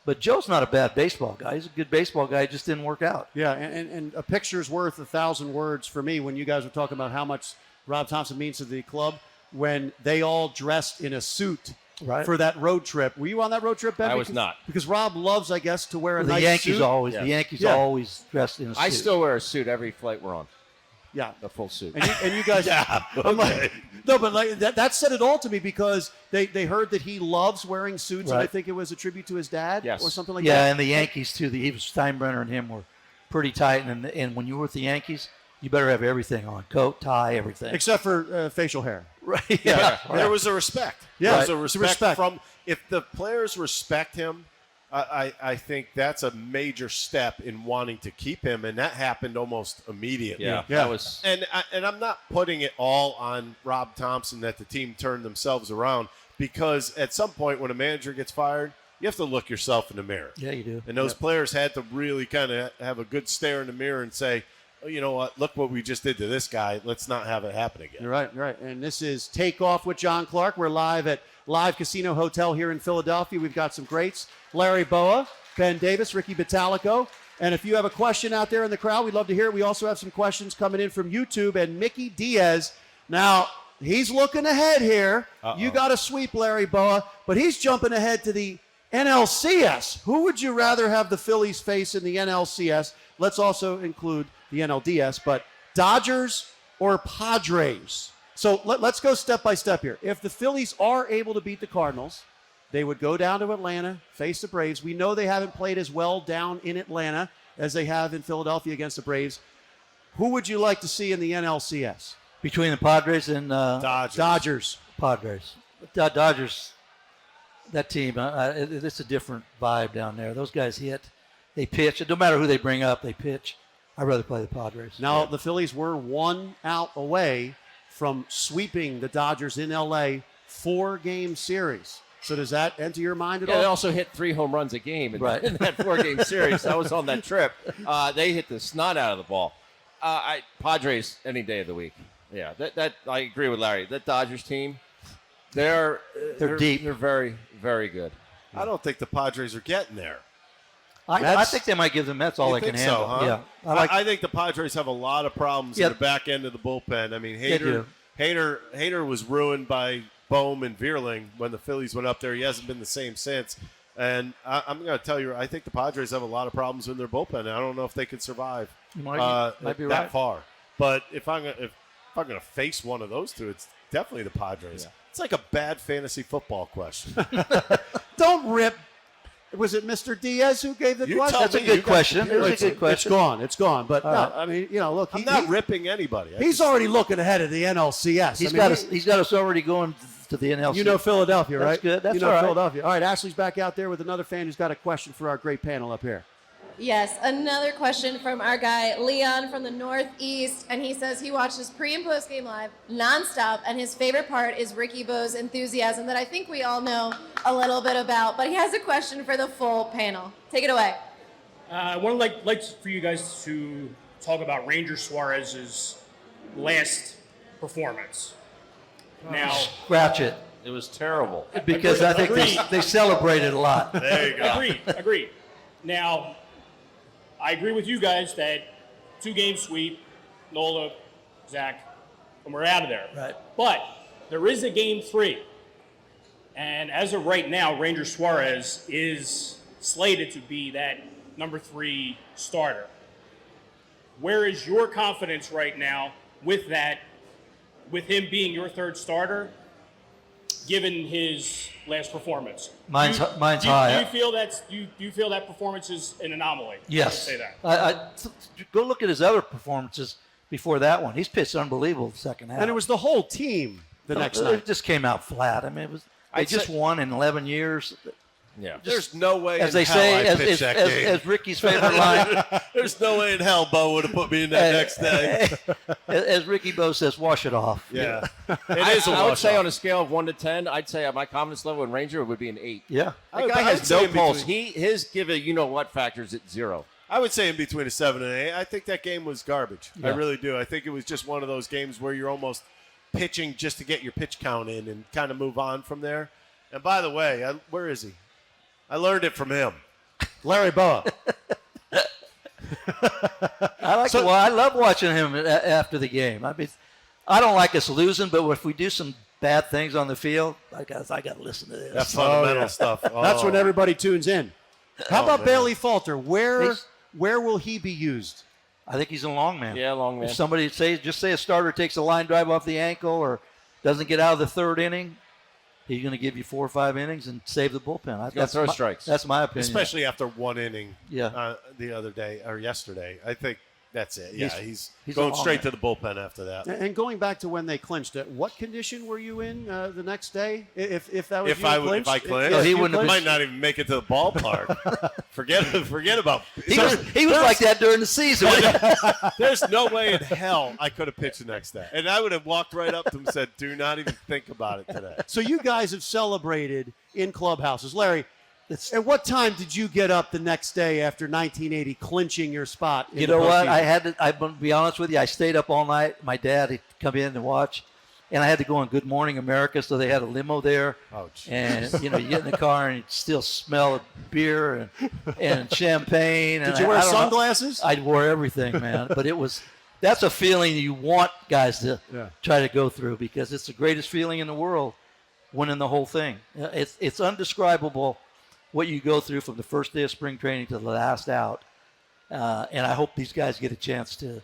But Joe's not a bad baseball guy. He's a good baseball guy. It just didn't work out. Yeah, and a picture's worth 1,000 words for me when you guys were talking about how much Rob Thomson means to the club when they all dressed in a suit for that road trip. Were you on that road trip, Ben? I was not. Because Rob loves, I guess, to wear a nice Yankees suit. always. Yeah. The Yankees always dressed in a suit. I still wear a suit every flight we're on. Yeah. The full suit. And you guys, I'm like, no, but like that said it all to me because they heard that he loves wearing suits, and I think it was a tribute to his dad or something like that. Yeah, and the Yankees too. Steinbrenner and him were pretty tight, and when you were with the Yankees, you better have everything on: coat, tie, everything, except for facial hair. Right? Yeah, there was a respect. Yeah, there was a respect from if the players respect him. I think that's a major step in wanting to keep him, and that happened almost immediately. Yeah. That was, and I'm not putting it all on Rob Thomson that the team turned themselves around, because at some point when a manager gets fired, you have to look yourself in the mirror. Yeah, you do. And those players had to really kind of have a good stare in the mirror and say, oh, you know what, look what we just did to this guy. Let's not have it happen again. You're right. And this is Takeoff with John Clark. We're live at Live Casino Hotel here in Philadelphia. We've got some greats. Larry Bowa, Ben Davis, Ricky Bottalico. And if you have a question out there in the crowd, we'd love to hear it. We also have some questions coming in from YouTube. And Mickey Diaz, now he's looking ahead here. You got a sweep, Larry Bowa, but he's jumping ahead to the NLCS. Who would you rather have the Phillies face in the NLCS? Let's also include the NLDS, but Dodgers or Padres? So let's go step by step here. If the Phillies are able to beat the Cardinals, They would go down to Atlanta, face the Braves. We know they haven't played as well down in Atlanta as they have in Philadelphia against the Braves. Who would you like to see in the NLCS? Between the Padres and Dodgers. Padres. Dodgers, that team, it's a different vibe down there. Those guys hit, they pitch. No matter who they bring up, they pitch. I'd rather play the Padres. Now, the Phillies were 1 out away from sweeping the Dodgers in L.A. 4-game series. So does that enter your mind at all? They also hit 3 home runs a game in that 4-game series. I was on that trip. They hit the snot out of the ball. Padres any day of the week. Yeah, that I agree with Larry. That Dodgers team, they're deep. They're very, very good. I don't think the Padres are getting there. I think they might give the Mets all they can handle. So, huh? Yeah, I think the Padres have a lot of problems in the back end of the bullpen. I mean, Hader was ruined by Bohm and Vierling when the Phillies went up there. He hasn't been the same since. And I'm going to tell you, I think the Padres have a lot of problems in their bullpen. I don't know if they could survive might be that right. far. But if I'm going to face one of those two, it's definitely the Padres. Yeah. It's like a bad fantasy football question. Don't rip. Was it Mr. Diaz who gave the question? That's a good question. It's a good question. It's gone. But no, I mean, look, I'm not ripping anybody. He's already looking ahead of the NLCS. He's got us already going to the NLCS. You know Philadelphia, right? That's good. That's you know all right. Philadelphia. All right, Ashley's back out there with another fan who's got a question for our great panel up here. Yes, another question from our guy Leon from the Northeast, and he says he watches pre- and post-game live nonstop, and his favorite part is Ricky Bowa's enthusiasm that I think we all know a little bit about, but he has a question for the full panel. Take it away. I would like for you guys to talk about Ranger Suarez's last performance. Now, scratch it. It was terrible. Because I think they celebrated a lot. There you go. Agreed. Now, I agree with you guys that 2-game sweep, Nola, Zach, and we're out of there. Right. But there is a game 3. And as of right now, Ranger Suarez is slated to be that number 3 starter. Where is your confidence right now with that, with him being your 3rd starter, given his last performance? Mine's high. Do you feel that performance is an anomaly? Yes. Say that. Go look at his other performances before that one. He's pitched unbelievable the second half. And it was the whole team the next night. It just came out flat. I mean, they just won in 11 years. Yeah. There's no way as in they hell say, I pitched that game. as Ricky's favorite line. There's no way in hell Bo would have put me in that next day. As Ricky Bo says, wash it off. Yeah. I would say on a scale of 1 to 10, I'd say my confidence level in Ranger would be an 8. Yeah. The guy has no pulse. His give a you-know-what factor is at 0. I would say in between a 7 and 8. I think that game was garbage. Yeah. I really do. I think it was just one of those games where you're almost pitching just to get your pitch count in and kind of move on from there. And by the way, where is he? I learned it from him. Larry Bowa. I love watching him after the game. I mean, I don't like us losing, but if we do some bad things on the field, I got to listen to this. That's fundamental stuff. That's when everybody tunes in. How about Bailey Falter? Where will he be used? I think he's a long man. Yeah, long man. If somebody say a starter takes a line drive off the ankle or doesn't get out of the 3rd inning, he's going to give you 4 or 5 innings and save the bullpen. That's throw strikes. That's my opinion. Especially after 1 inning the other day or yesterday. I think that's it. Yeah, he's he's going a straight man. to the bullpen after that. And going back to when they clinched it, what condition were you in the next day? If that was If I clinched, he wouldn't have might not even make it to the ballpark. forget about. He was like that during the season. There's no way in hell I could have pitched the next day, and I would have walked right up to him and said, "Do not even think about it today." So you guys have celebrated in clubhouses, Larry. At what time did you get up the next day after 1980 clinching your spot? You know what? I'm going to be honest with you. I stayed up all night. My dad had come in and watch, and I had to go on Good Morning America, so they had a limo there. Oh, and, you get in the car and you still smell of beer and champagne. Did you wear sunglasses? I wore everything, man. But that's a feeling you want guys to try to go through because it's the greatest feeling in the world, winning the whole thing. It's undescribable what you go through from the first day of spring training to the last out. And I hope these guys get a chance to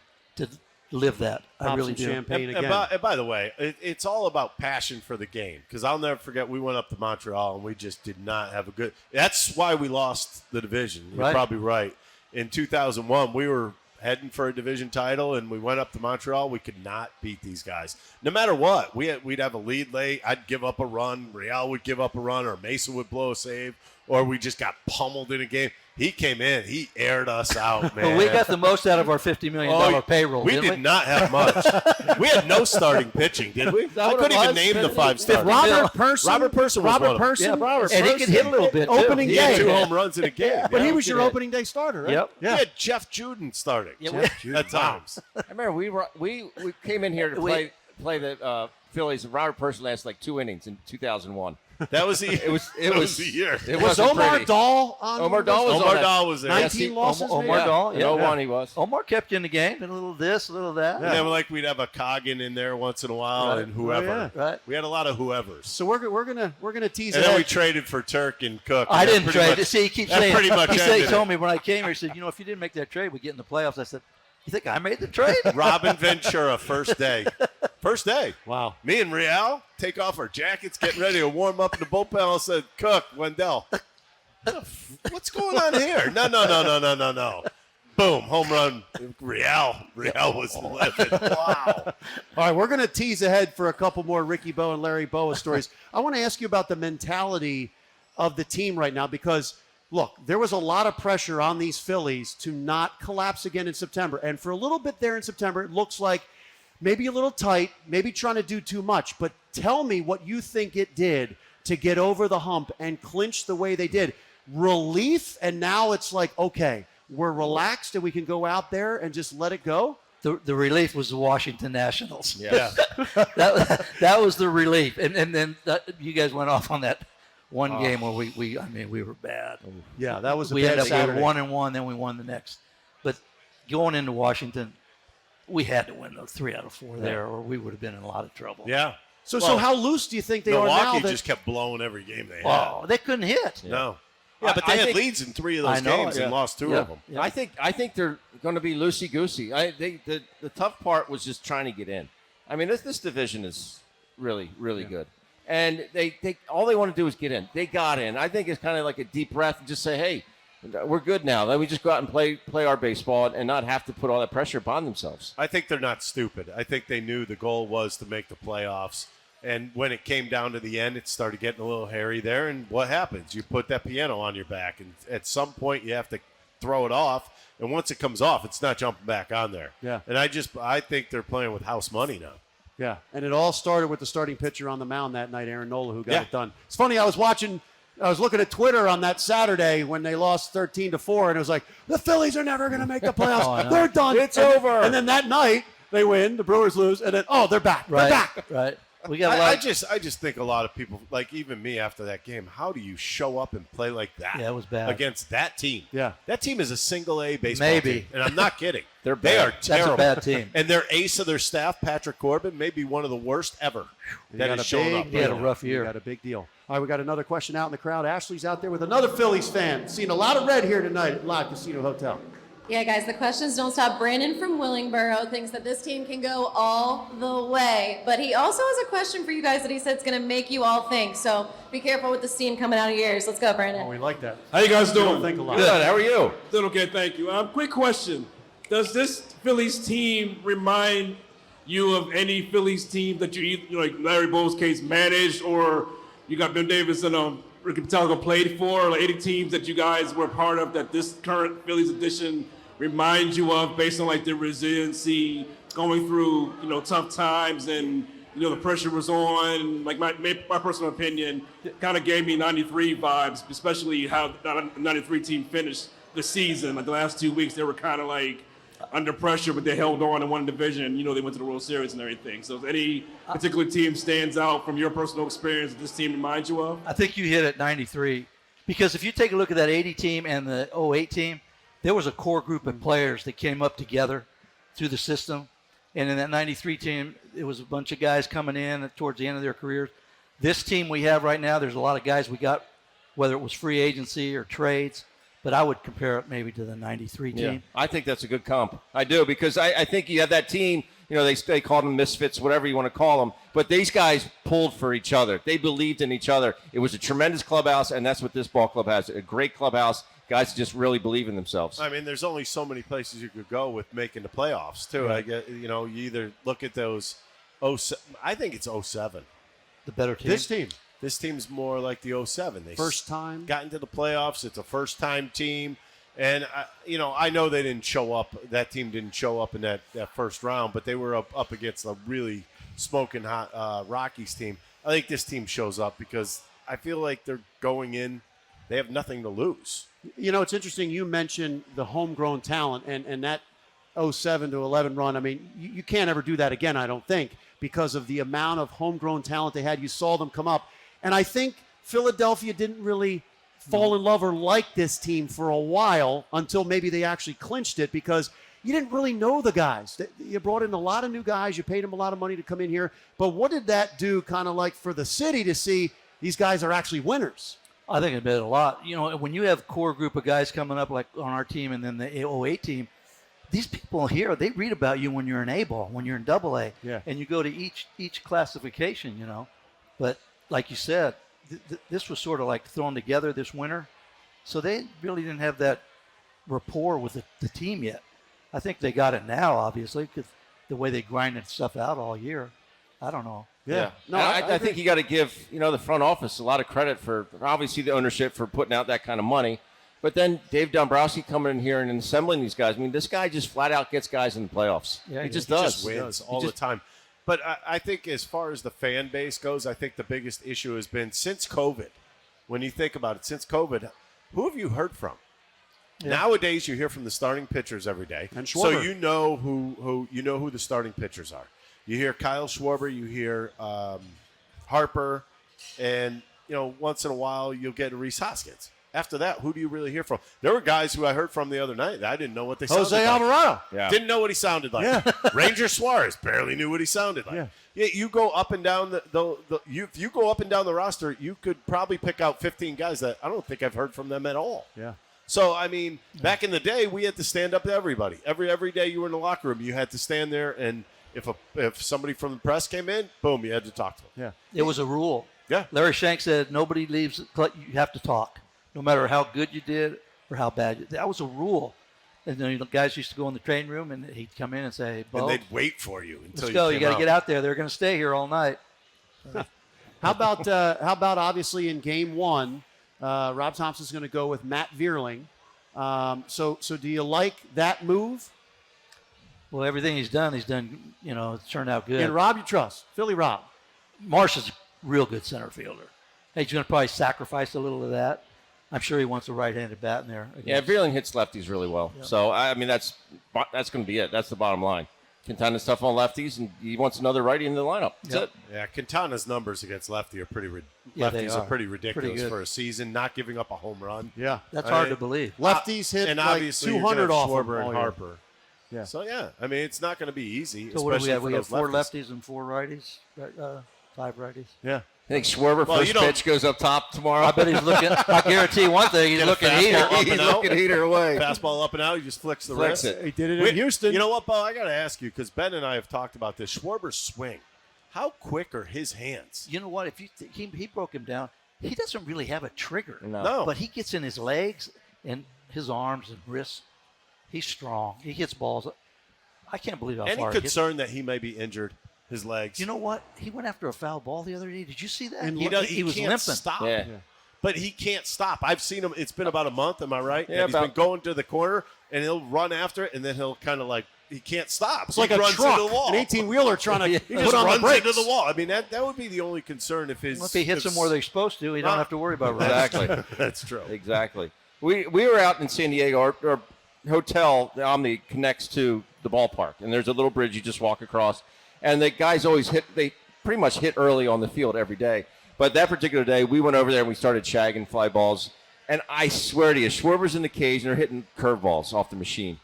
live that. I Pop really some do. champagne again. And by the way, it's all about passion for the game. Because I'll never forget, we went up to Montreal and we just did not have a good. That's why we lost the division. You're Right. probably right. In 2001, we were heading for a division title, and we went up to Montreal. We could not beat these guys, no matter what. We'd have a lead late. I'd give up a run. Real would give up a run, or Mason would blow a save, or we just got pummeled in a game. He came in. He aired us out, man. But we got the most out of our $50 million payroll. We didn't did not have much. We had no starting pitching, did we? I couldn't even name the 5 starters. Robert Person. Robert Person was one of them. And he could hit a little bit, too. Opening He had day. 2 home runs in a game. But yeah. he was your opening day starter, right? Yep. We had Jeff Juden starting at times. I remember we came in here to play the Phillies, and Robert Person lasted like 2 innings in 2001. That was the It was the year. It Was wasn't Omar pretty. Dahl on? Omar Dahl was Omar on that. Dahl was there. 19 losses, Omar maybe? Dahl, In yeah. 01 he was. Omar kept you in the game, and a little this, a little that. And then we'd have a Coggin in there once in a while, Right. and whoever. Oh, yeah. Right. We had a lot of whoever's. So we're gonna tease And it. then we traded for Turk and Cook. I and that didn't pretty trade. much- See, he keeps that saying. pretty much he ended told it. me when I came here, he said, if you didn't make that trade, we get in the playoffs. I said, you think I made the trade? Robin Ventura, first day. First day. Wow. Me and Real take off our jackets, getting ready to warm up in the bullpen. I said, Cook, Wendell, what's going on here? No. Boom, home run. Real was livid. Wow. All right, we're going to tease ahead for a couple more Ricky Bowa and Larry Bowa stories. I want to ask you about the mentality of the team right now because, look, there was a lot of pressure on these Phillies to not collapse again in September. And for a little bit there in September, it looks like maybe a little tight, maybe trying to do too much. But tell me what you think it did to get over the hump and clinch the way they did. Relief, and now it's like, okay, we're relaxed and we can go out there and just let it go? The relief was the Washington Nationals. Yeah. that was the relief. And then you guys went off on that one game where we were bad. Yeah, that was a We bad ended up Saturday. with 1-1, then we won the next. But going into Washington, we had to win those 3 out of 4 there, or we would have been in a lot of trouble. Yeah. So Well, how loose do you think they are now? Milwaukee That, just kept blowing every game they had. Oh, they couldn't hit. No. Yeah, but they I had think- leads in 3 of those I know, games yeah. and lost 2 Yeah. of them. Yeah. I think they're going to be loosey goosey. The tough part was just trying to get in. I mean, this division is really good, and they all they want to do is get in. They got in. I think it's kind of like a deep breath and just say, hey, we're good now. Let me just go out and play our baseball and not have to put all that pressure upon themselves. I think they're not stupid. I think they knew the goal was to make the playoffs. And when it came down to the end, it started getting a little hairy there. And what happens? You put that piano on your back, and at some point you have to throw it off. And once it comes off, it's not jumping back on there. Yeah. And I think they're playing with house money now. yeah, and it all started with the starting pitcher on the mound that night, Aaron Nola, who got Yeah. it done. It's funny, I was looking at Twitter on that Saturday when they lost 13-4, and it was like, the Phillies are never going to make the playoffs. Oh, I know. They're done. It's over. And then that night, they win, the Brewers lose, and then, they're back. Right. They're back. Right. We got a lot. I just think a lot of people, like even me after that game, how do you show up and play like that? Yeah, it was bad. Against that team. Yeah. That team is a single A baseball Maybe. team. And I'm not kidding. They bad. are terrible. That's a bad team. And their ace of their staff, Patrick Corbin, may be one of the worst ever that got has a shown big up. He had a deal. rough You year. got a big deal. All right, we got another question out in the crowd. Ashley's out there with another Phillies fan. Seeing a lot of red here tonight at Live Casino Hotel. Yeah, guys, the questions don't stop. Brandon from Willingboro thinks that this team can go all the way. But he also has a question for you guys that he said is going to make you all think. So be careful with the steam coming out of your ears. Let's go, Brandon. Oh, we like that. How you guys You don't doing? think a lot. Good. How are you? Doing okay, thank you. Quick question. Does this Phillies team remind you of any Phillies team that you like Larry Bowa's case, managed, or you got Ben Davis and Ricky Bottalico played for, like 80 teams that you guys were part of that this current Phillies edition reminds you of based on like the resiliency, going through, tough times and, the pressure was on. Like my personal opinion, kind of gave me 93 vibes, especially how that 93 team finished the season. Like the last 2 weeks, they were kind of like under pressure, but they held on and won the division. They went to the World Series and everything. So if any particular team stands out from your personal experience that this team reminds you of? I think you hit it 93. Because if you take a look at that 80 team and the 08 team, there was a core group of players that came up together through the system. And in that 93 team, it was a bunch of guys coming in towards the end of their careers. This team we have right now, there's a lot of guys we got, whether it was free agency or trades. but I would compare it maybe to the 93 team. Yeah, I think that's a good comp. I do, because I think you have that team, they call them misfits, whatever you want to call them, but these guys pulled for each other. They believed in each other. It was a tremendous clubhouse, and that's what this ball club has, a great clubhouse. Guys just really believe in themselves. I mean, there's only so many places you could go with making the playoffs, too. I get, you either look at those, I think it's 07. The better team. This team's more like the 07. They First time. got into the playoffs. It's a first-time team. And, I know they didn't show up. That team didn't show up in that first round, but they were up against a really smoking hot Rockies team. I think this team shows up because I feel like they're going in. They have nothing to lose. It's interesting. You mentioned the homegrown talent and that 07 to 11 run. I mean, you can't ever do that again, I don't think, because of the amount of homegrown talent they had. You saw them come up. And I think Philadelphia didn't really fall in love or like this team for a while until maybe they actually clinched it, because you didn't really know the guys. You brought in a lot of new guys. You paid them a lot of money to come in here. But what did that do kind of like for the city to see these guys are actually winners? I think it did a lot. When you have a core group of guys coming up like on our team and then the 08 team, these people here, they read about you when you're in A-ball, when you're in AA. Yeah. And you go to each classification, But like you said, this was sort of like thrown together this winter. So they really didn't have that rapport with the team yet. I think they got it now, obviously, because the way they grinded stuff out all year. I don't know. Yeah. No, I think you got to give, the front office a lot of credit for, obviously, the ownership for putting out that kind of money. But then Dave Dombrowski coming in here and assembling these guys. I mean, this guy just flat out gets guys in the playoffs. Yeah, he just He does. just wins all the time. But I think as far as the fan base goes, I think the biggest issue has been since COVID. When you think about it, since COVID, who have you heard from? Yeah. Nowadays, you hear from the starting pitchers every day, and so you know who the starting pitchers are. You hear Kyle Schwarber, you hear Harper, and once in a while you'll get Rhys Hoskins. After that, who do you really hear from? There were guys who I heard from the other night that I didn't know what they sounded like. Jose Alvarado. Yeah. Didn't know what he sounded like. Yeah. Ranger Suarez barely knew what he sounded like. Yeah, you go up and down if you go up and down the roster, you could probably pick out 15 guys that I don't think I've heard from them at all. Yeah. So, I mean, back in the day, we had to stand up to everybody. Every day you were in the locker room, you had to stand there, and if somebody from the press came in, boom, you had to talk to them. Yeah. It was a rule. Yeah. Larry Shank said nobody leaves. You have to talk, no matter how good you did or how bad. That was a rule. And then guys used to go in the training room, and he'd come in and say, "Bo, and they'd wait for you until let's go. You got to get out there. They're going to stay here all night." How about obviously in Game 1, Rob Thomson's going to go with Matt Vierling. So do you like that move? Well, everything he's done, it's turned out good. And Rob, you trust Philly Rob. Marsh is a real good center fielder. He's going to probably sacrifice a little of that. I'm sure he wants a right-handed bat in there. Yeah, Vierling hits lefties really well. Yeah. So, I mean, that's going to be it. That's the bottom line. Quintana's tough on lefties, and he wants another righty in the lineup. That's it. Yeah, Quintana's numbers against lefty are pretty ridiculous for a season, not giving up a home run. Yeah. That's hard to believe. Lefties hit and like obviously 200 off Schwarber him and Harper. Yeah. So, yeah, I mean, it's not going to be easy. So what do we have? We have 4 lefties. lefties and 4 righties, 5 righties. Yeah. I think Schwarber first pitch goes up top tomorrow. I bet he's looking. I guarantee one thing: he's looking heater. He's looking heater away. Fastball up and out. He just flicks the wrist. He did it in Houston. You know what, Bo? I got to ask you because Ben and I have talked about this. Schwarber's swing. How quick are his hands? You know what? If he broke him down, he doesn't really have a trigger. No. But he gets in his legs and his arms and wrists. He's strong. He hits balls. I can't believe how far. Any concern that he may be injured? His legs. You know what? He went after a foul ball the other day. Did you see that? And he was can't limping. Stop. Yeah. But he can't stop. I've seen him. It's been about a month. Am I right? Yeah, and he's been going to the corner, and he'll run after it, and then he'll kind of like he can't stop. It's like a truck, an 18-wheeler trying to he just put on runs the brakes. into the wall. I mean, that would be the only concern if his. Well, if he hits them where they're supposed to, he don't have to worry about running. Exactly. That's true. Exactly. We were out in San Diego. Our hotel, the Omni, connects to the ballpark, and there's a little bridge you just walk across. And the guys always they pretty much hit early on the field every day. But that particular day, we went over there and we started shagging fly balls. And I swear to you, Schwarber's in the cage and they're hitting curveballs off the machine.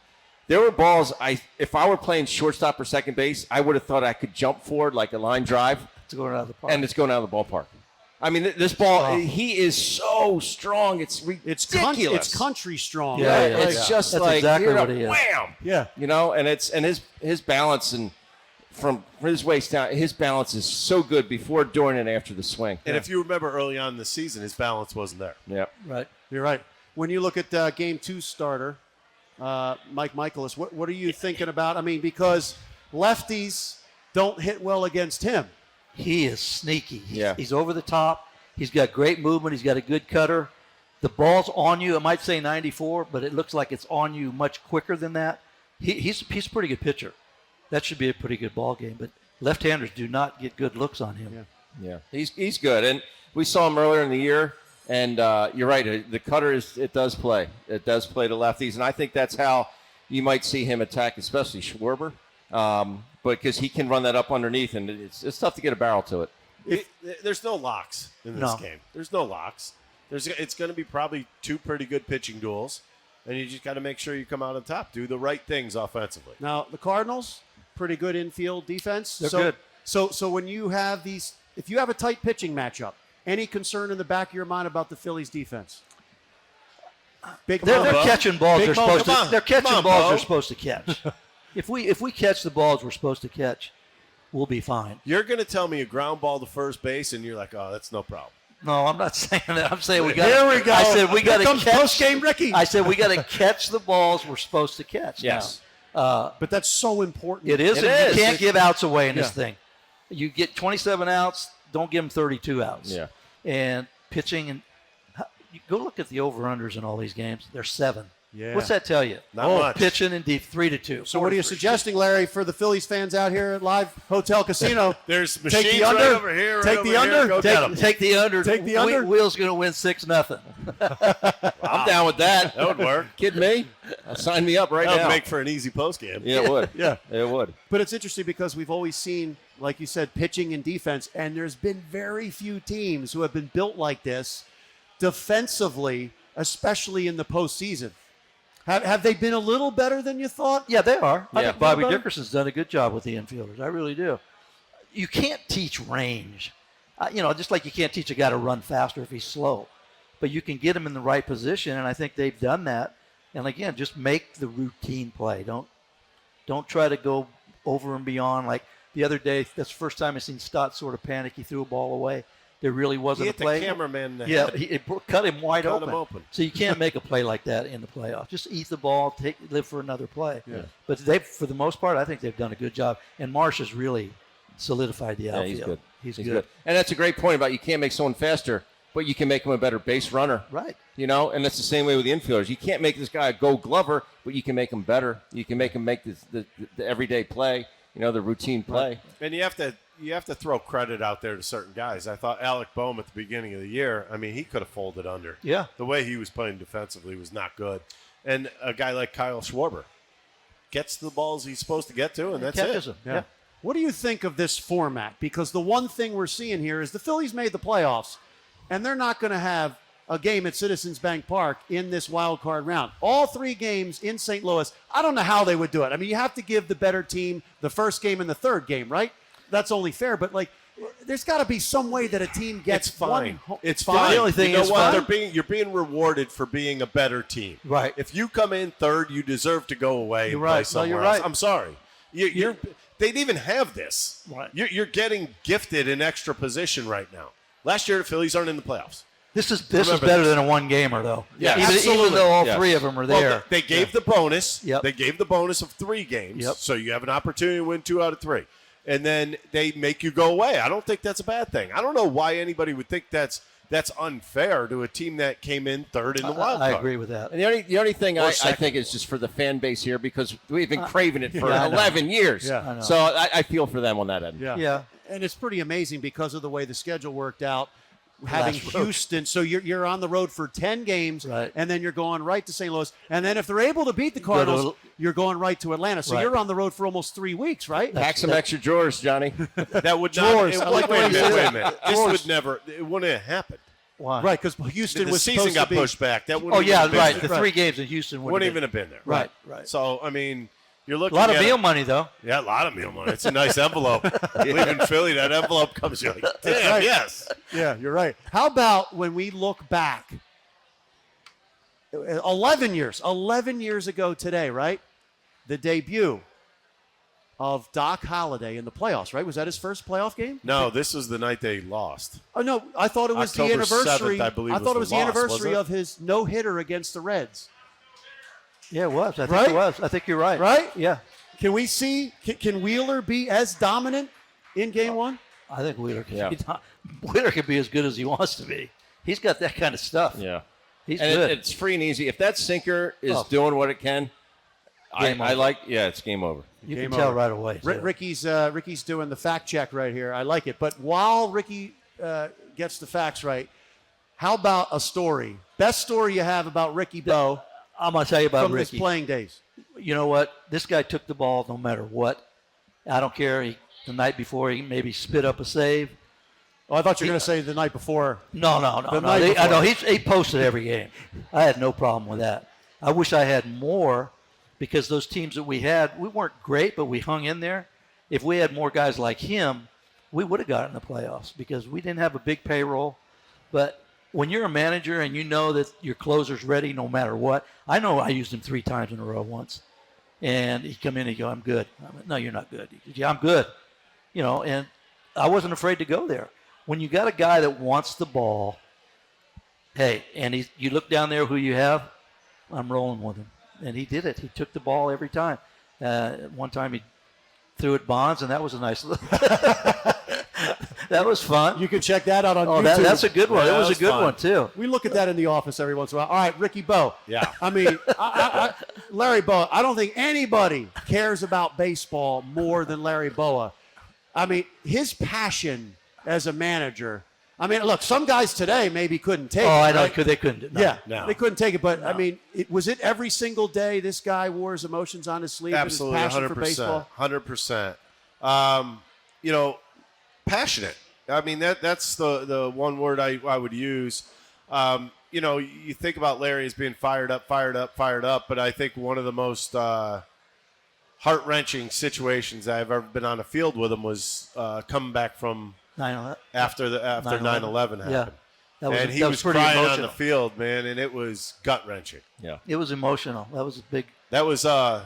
There were balls, if I were playing shortstop or second base, I would have thought I could jump forward like a line drive. It's going out of the park. And it's going out of the ballpark. I mean, this ball, he is so strong. It's ridiculous. It's country strong. Yeah, right? It's just That's like exactly what he is. wham. Yeah. You know, and his balance and from his waist down, his balance is so good before, during, and after the swing. And if you remember early on in the season, his balance wasn't there. Yeah. Right. You're right. When you look at Game 2 starter, Mike Michaelis, what are you thinking about? I mean, because lefties don't hit well against him. He is sneaky. Yeah. He's over the top. He's got great movement. He's got a good cutter. The ball's on you. It might say 94, but it looks like it's on you much quicker than that. He's a pretty good pitcher. That should be a pretty good ball game. But left-handers do not get good looks on him. Yeah. He's good. And we saw him earlier in the year. And you're right. The cutter it does play. It does play to lefties. And I think that's how you might see him attack, especially Schwarber. But because he can run that up underneath, and it's tough to get a barrel to it. There's no locks in this game. There's no locks. It's going to be probably two pretty good pitching duels, and you just got to make sure you come out on top. Do the right things offensively. Now, the Cardinals, pretty good infield defense. They're good. So when you have these, if you have a tight pitching matchup, any concern in the back of your mind about the Phillies defense? They're catching balls they're supposed to. They're catching balls they're supposed to catch. If we catch the balls we're supposed to catch, we'll be fine. You're going to tell me a ground ball to first base, and you're like, oh, that's no problem. No, I'm not saying that. I'm saying we got. Here we go. I said we got to catch. Post-game Ricky. I said we got to catch the balls we're supposed to catch. Yes. But that's so important. It is. It is. You can't give outs away in this thing. You get 27 outs. Don't give them 32 outs. Yeah. And pitching and you go look at the over-unders in all these games. They're 7. Yeah. What's that tell you? Not much. Pitching and deep 3-2. So what are you suggesting, Larry, for the Phillies fans out here at Live Hotel Casino? There's Take machines the under. right over here. Take the under. Go get 'em. Take the under. Take the under. Wheel's going to win 6-0. I'm down with that. That would work. Kidding me? Sign me up right That now. would make for an easy post game. Yeah, it would. Yeah. It would. But it's interesting because we've always seen, like you said, pitching and defense, and there's been very few teams who have been built like this defensively, especially in the postseason. Have they been a little better than you thought? Yeah, they are. I Yeah. think Bobby Dickerson's done a good job with the infielders. I really do. You can't teach range. Just like you can't teach a guy to run faster if he's slow. But you can get him in the right position, and I think they've done that. And, again, just make the routine play. Don't try to go over and beyond. Like the other day, that's the first time I've seen Stott sort of panic. He threw a ball away. There really wasn't a play. The cameraman in the Yeah, head. it cut him wide Cut open. him open. So you can't make a play like that in the playoffs. Just eat the ball, live for another play. Yeah. But for the most part, I think they've done a good job. And Marsh has really solidified the outfield. Yeah, he's good. He's He's good. good. And that's a great point about you can't make someone faster, but you can make him a better base runner. Right. And that's the same way with the infielders. You can't make this guy a Gold Glover, but you can make him better. You can make him make the everyday play, the routine play. And you have to throw credit out there to certain guys. I thought Alec Boehm at the beginning of the year, he could have folded under. Yeah. The way he was playing defensively was not good. And a guy like Kyle Schwarber gets the balls he's supposed to get to, and that's Catches it. them. Yeah. What do you think of this format? Because the one thing we're seeing here is the Phillies made the playoffs, and they're not going to have a game at Citizens Bank Park in this wild card round. All 3 games in St. Louis. I don't know how they would do it. You have to give the better team the first game and the third game, right? That's only fair. But, there's got to be some way that a team gets It's fine. It's fine. The only thing you know is what? fine. You're being rewarded for being a better team. Right. If you come in third, you deserve to go away You're and right. play No, somewhere you're else. right. I'm sorry. They didn't even have this. Right. You're getting gifted an extra position right now. Last year, the Phillies aren't in the playoffs. This is Remember better this. than a one-gamer, though. Yeah, even absolutely. though all Yes. 3 of them are Well, there. they gave the bonus. Yep. They gave the bonus of 3 games. Yep. So you have an opportunity to win 2 out of 3. And then they make you go away. I don't think that's a bad thing. I don't know why anybody would think that's unfair to a team that came in third in the wild card. I agree with that. And the only thing I second. think is just for the fan base here, because we've been craving it for yeah, I know. 11 years. Yeah. I know. So I feel for them on that end. Yeah. And it's pretty amazing because of the way the schedule worked out. Having Last road. Houston, so you're on the road for 10 games, Right. and then you're going right to St. Louis. And then if they're able to beat the Go to- Cardinals, you're going right to Atlanta. So Right. you're on the road for almost 3 weeks, right? Pack some extra drawers, Johnny. That would not. Drawers. It, I like wait a what you minute. said. Wait a minute. This Drawers. would never. It wouldn't have happened. Why? Right, because Houston The was season supposed got to be. pushed back. That wouldn't Oh, even yeah, have been right. there. The 3 games in Houston Wouldn't have even have been there. Right. Right. So You're looking A lot of at meal money, though. Yeah, a lot of meal money. It's a nice envelope. Leaving Philly, that envelope comes, you're like, damn, right. yes. Yeah, you're right. How about when we look back 11 years ago today, right? The debut of Doc Holliday in the playoffs, right? Was that his first playoff game? No, this was the night they lost. Oh, no, I thought it was October the anniversary. 7th, I believe, thought it was was the the loss, anniversary wasn't it? of his no-hitter against the Reds. Yeah, it was. I think Right? it was. I think you're right. Right? Yeah. Can we see, can Wheeler be as dominant in game one? I think Wheeler can be as good as he wants to be. He's got that kind of stuff. Yeah. He's and good. It's free and easy. If that sinker is doing what it can, it's game over. You can tell right away. Ricky's doing the fact check right here. I like it. But while Ricky gets the facts right, how about a story? Best story you have about Ricky Bowe? I'm going to tell you about from Ricky. his playing days. You know what? This guy took the ball no matter what. I don't care. The night before, he maybe spit up a save. Oh, I thought you were going to say the night before. No. I know he posted every game. I had no problem with that. I wish I had more because those teams that we had, we weren't great, but we hung in there. If we had more guys like him, we would have gotten the playoffs because we didn't have a big payroll. But when you're a manager and you know that your closer's ready no matter what, I know I used him 3 times in a row once. And he'd come in and he'd go, I'm good. I'm like, no, you're not good. He goes, yeah, I'm good. You know, and I wasn't afraid to go there. When you got a guy that wants the ball, hey, and you look down there who you have, I'm rolling with him. And he did it. He took the ball every time. One time he threw at Bonds, and that was a nice little that was fun. You can check that out on YouTube. That's a good one. Yeah, it was a good fun. one, too. We look at that in the office every once in a while. All right, Ricky Bowe. Yeah. I mean, Larry Bowa, I don't think anybody cares about baseball more than Larry Bowa. I mean, his passion as a manager. I mean, look, some guys today maybe couldn't take it. Oh, I know. Right? They couldn't. No. They couldn't take it. But, I mean, was it every single day this guy wore his emotions on his sleeve? Absolutely, and his passion 100%. for baseball? 100%. Passionate. I mean, that's the one word I would use. You think about Larry as being fired up, but I think one of the most heart-wrenching situations I've ever been on a field with him was coming back from 9/11. after 9/11 happened. Yeah. He was pretty crying emotional on the field, man, and it was gut-wrenching. Yeah. It was emotional. That was a big. That was, I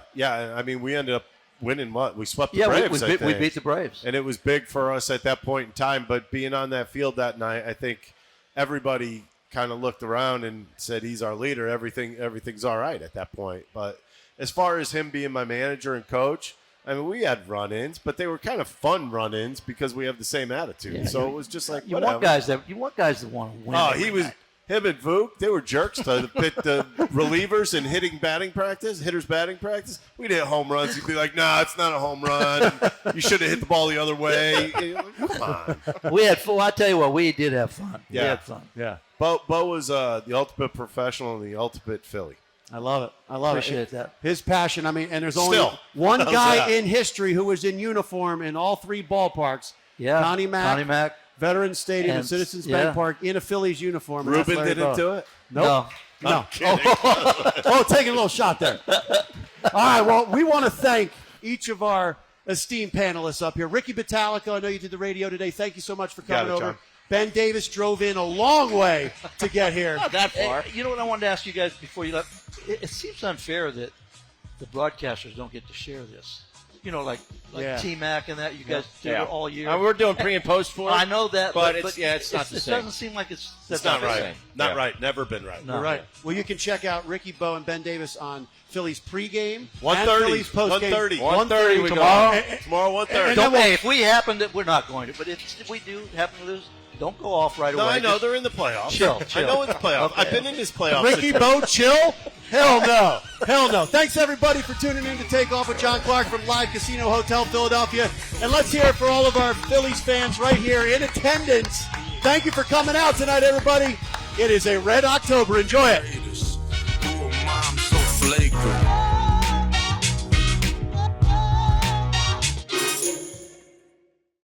mean, we ended up winning what? We swept the Braves, we beat the Braves. And it was big for us at that point in time. But being on that field that night, I think everybody kind of looked around and said, he's our leader. Everything's all right at that point. But as far as him being my manager and coach, I mean, we had run-ins, but they were kind of fun run-ins because we have the same attitude. Yeah, so it was just like, you whatever. want guys that want to win. Oh, him and Vuk, they were jerks to the relievers in hitters batting practice. We'd hit home runs. He'd be like, "Nah, it's not a home run. You should have hit the ball the other way." Come on. We had fun. I tell you what, we did have fun. Yeah. We had fun. Yeah. Bo was the ultimate professional and the ultimate Philly. I love it. I love Appreciate that. His passion. I mean, and there's only Still. one How's guy that? in history who was in uniform in all 3 ballparks. Yeah. Connie Mack. Veterans Stadium And- and Citizens yeah. Bank Park in a Phillies uniform. and that's Ruben Larry didn't Bowa. do it. Nope. No. Kidding. Oh, taking a little shot there. All right, well, we want to thank each of our esteemed panelists up here. Ricky Bottalico, I know you did the radio today. Thank you so much for coming over. John. Ben Davis drove in a long way to get here. Not that far. You know what I wanted to ask you guys before you left? It seems unfair that the broadcasters don't get to share this. You know, like Yeah. T-Mac and that. You guys do it all year. We're doing pre and post for it. I know that, but it's not the it same. doesn't seem like it's Not the right. same. Not right. Never been right. No. You're right. Well, you can check out Ricky Bowe and Ben Davis on Phillies pregame 1:30. and Phillies postgame. 1:30. 1:30 we go. Tomorrow. Tomorrow 1:30. And then we'll- Hey, if we happen to, we're not going to, but if we do happen to lose, don't go off right away. No, I know Just they're in the playoffs. Chill. I know it's playoffs. Okay. I've been in this playoffs. Ricky Bowe, chill? Hell no. Hell no. Thanks, everybody, for tuning in to Takeoff with John Clark from Live Casino Hotel Philadelphia. And let's hear it for all of our Phillies fans right here in attendance. Thank you for coming out tonight, everybody. It is a red October. Enjoy it. Mom so flagrant.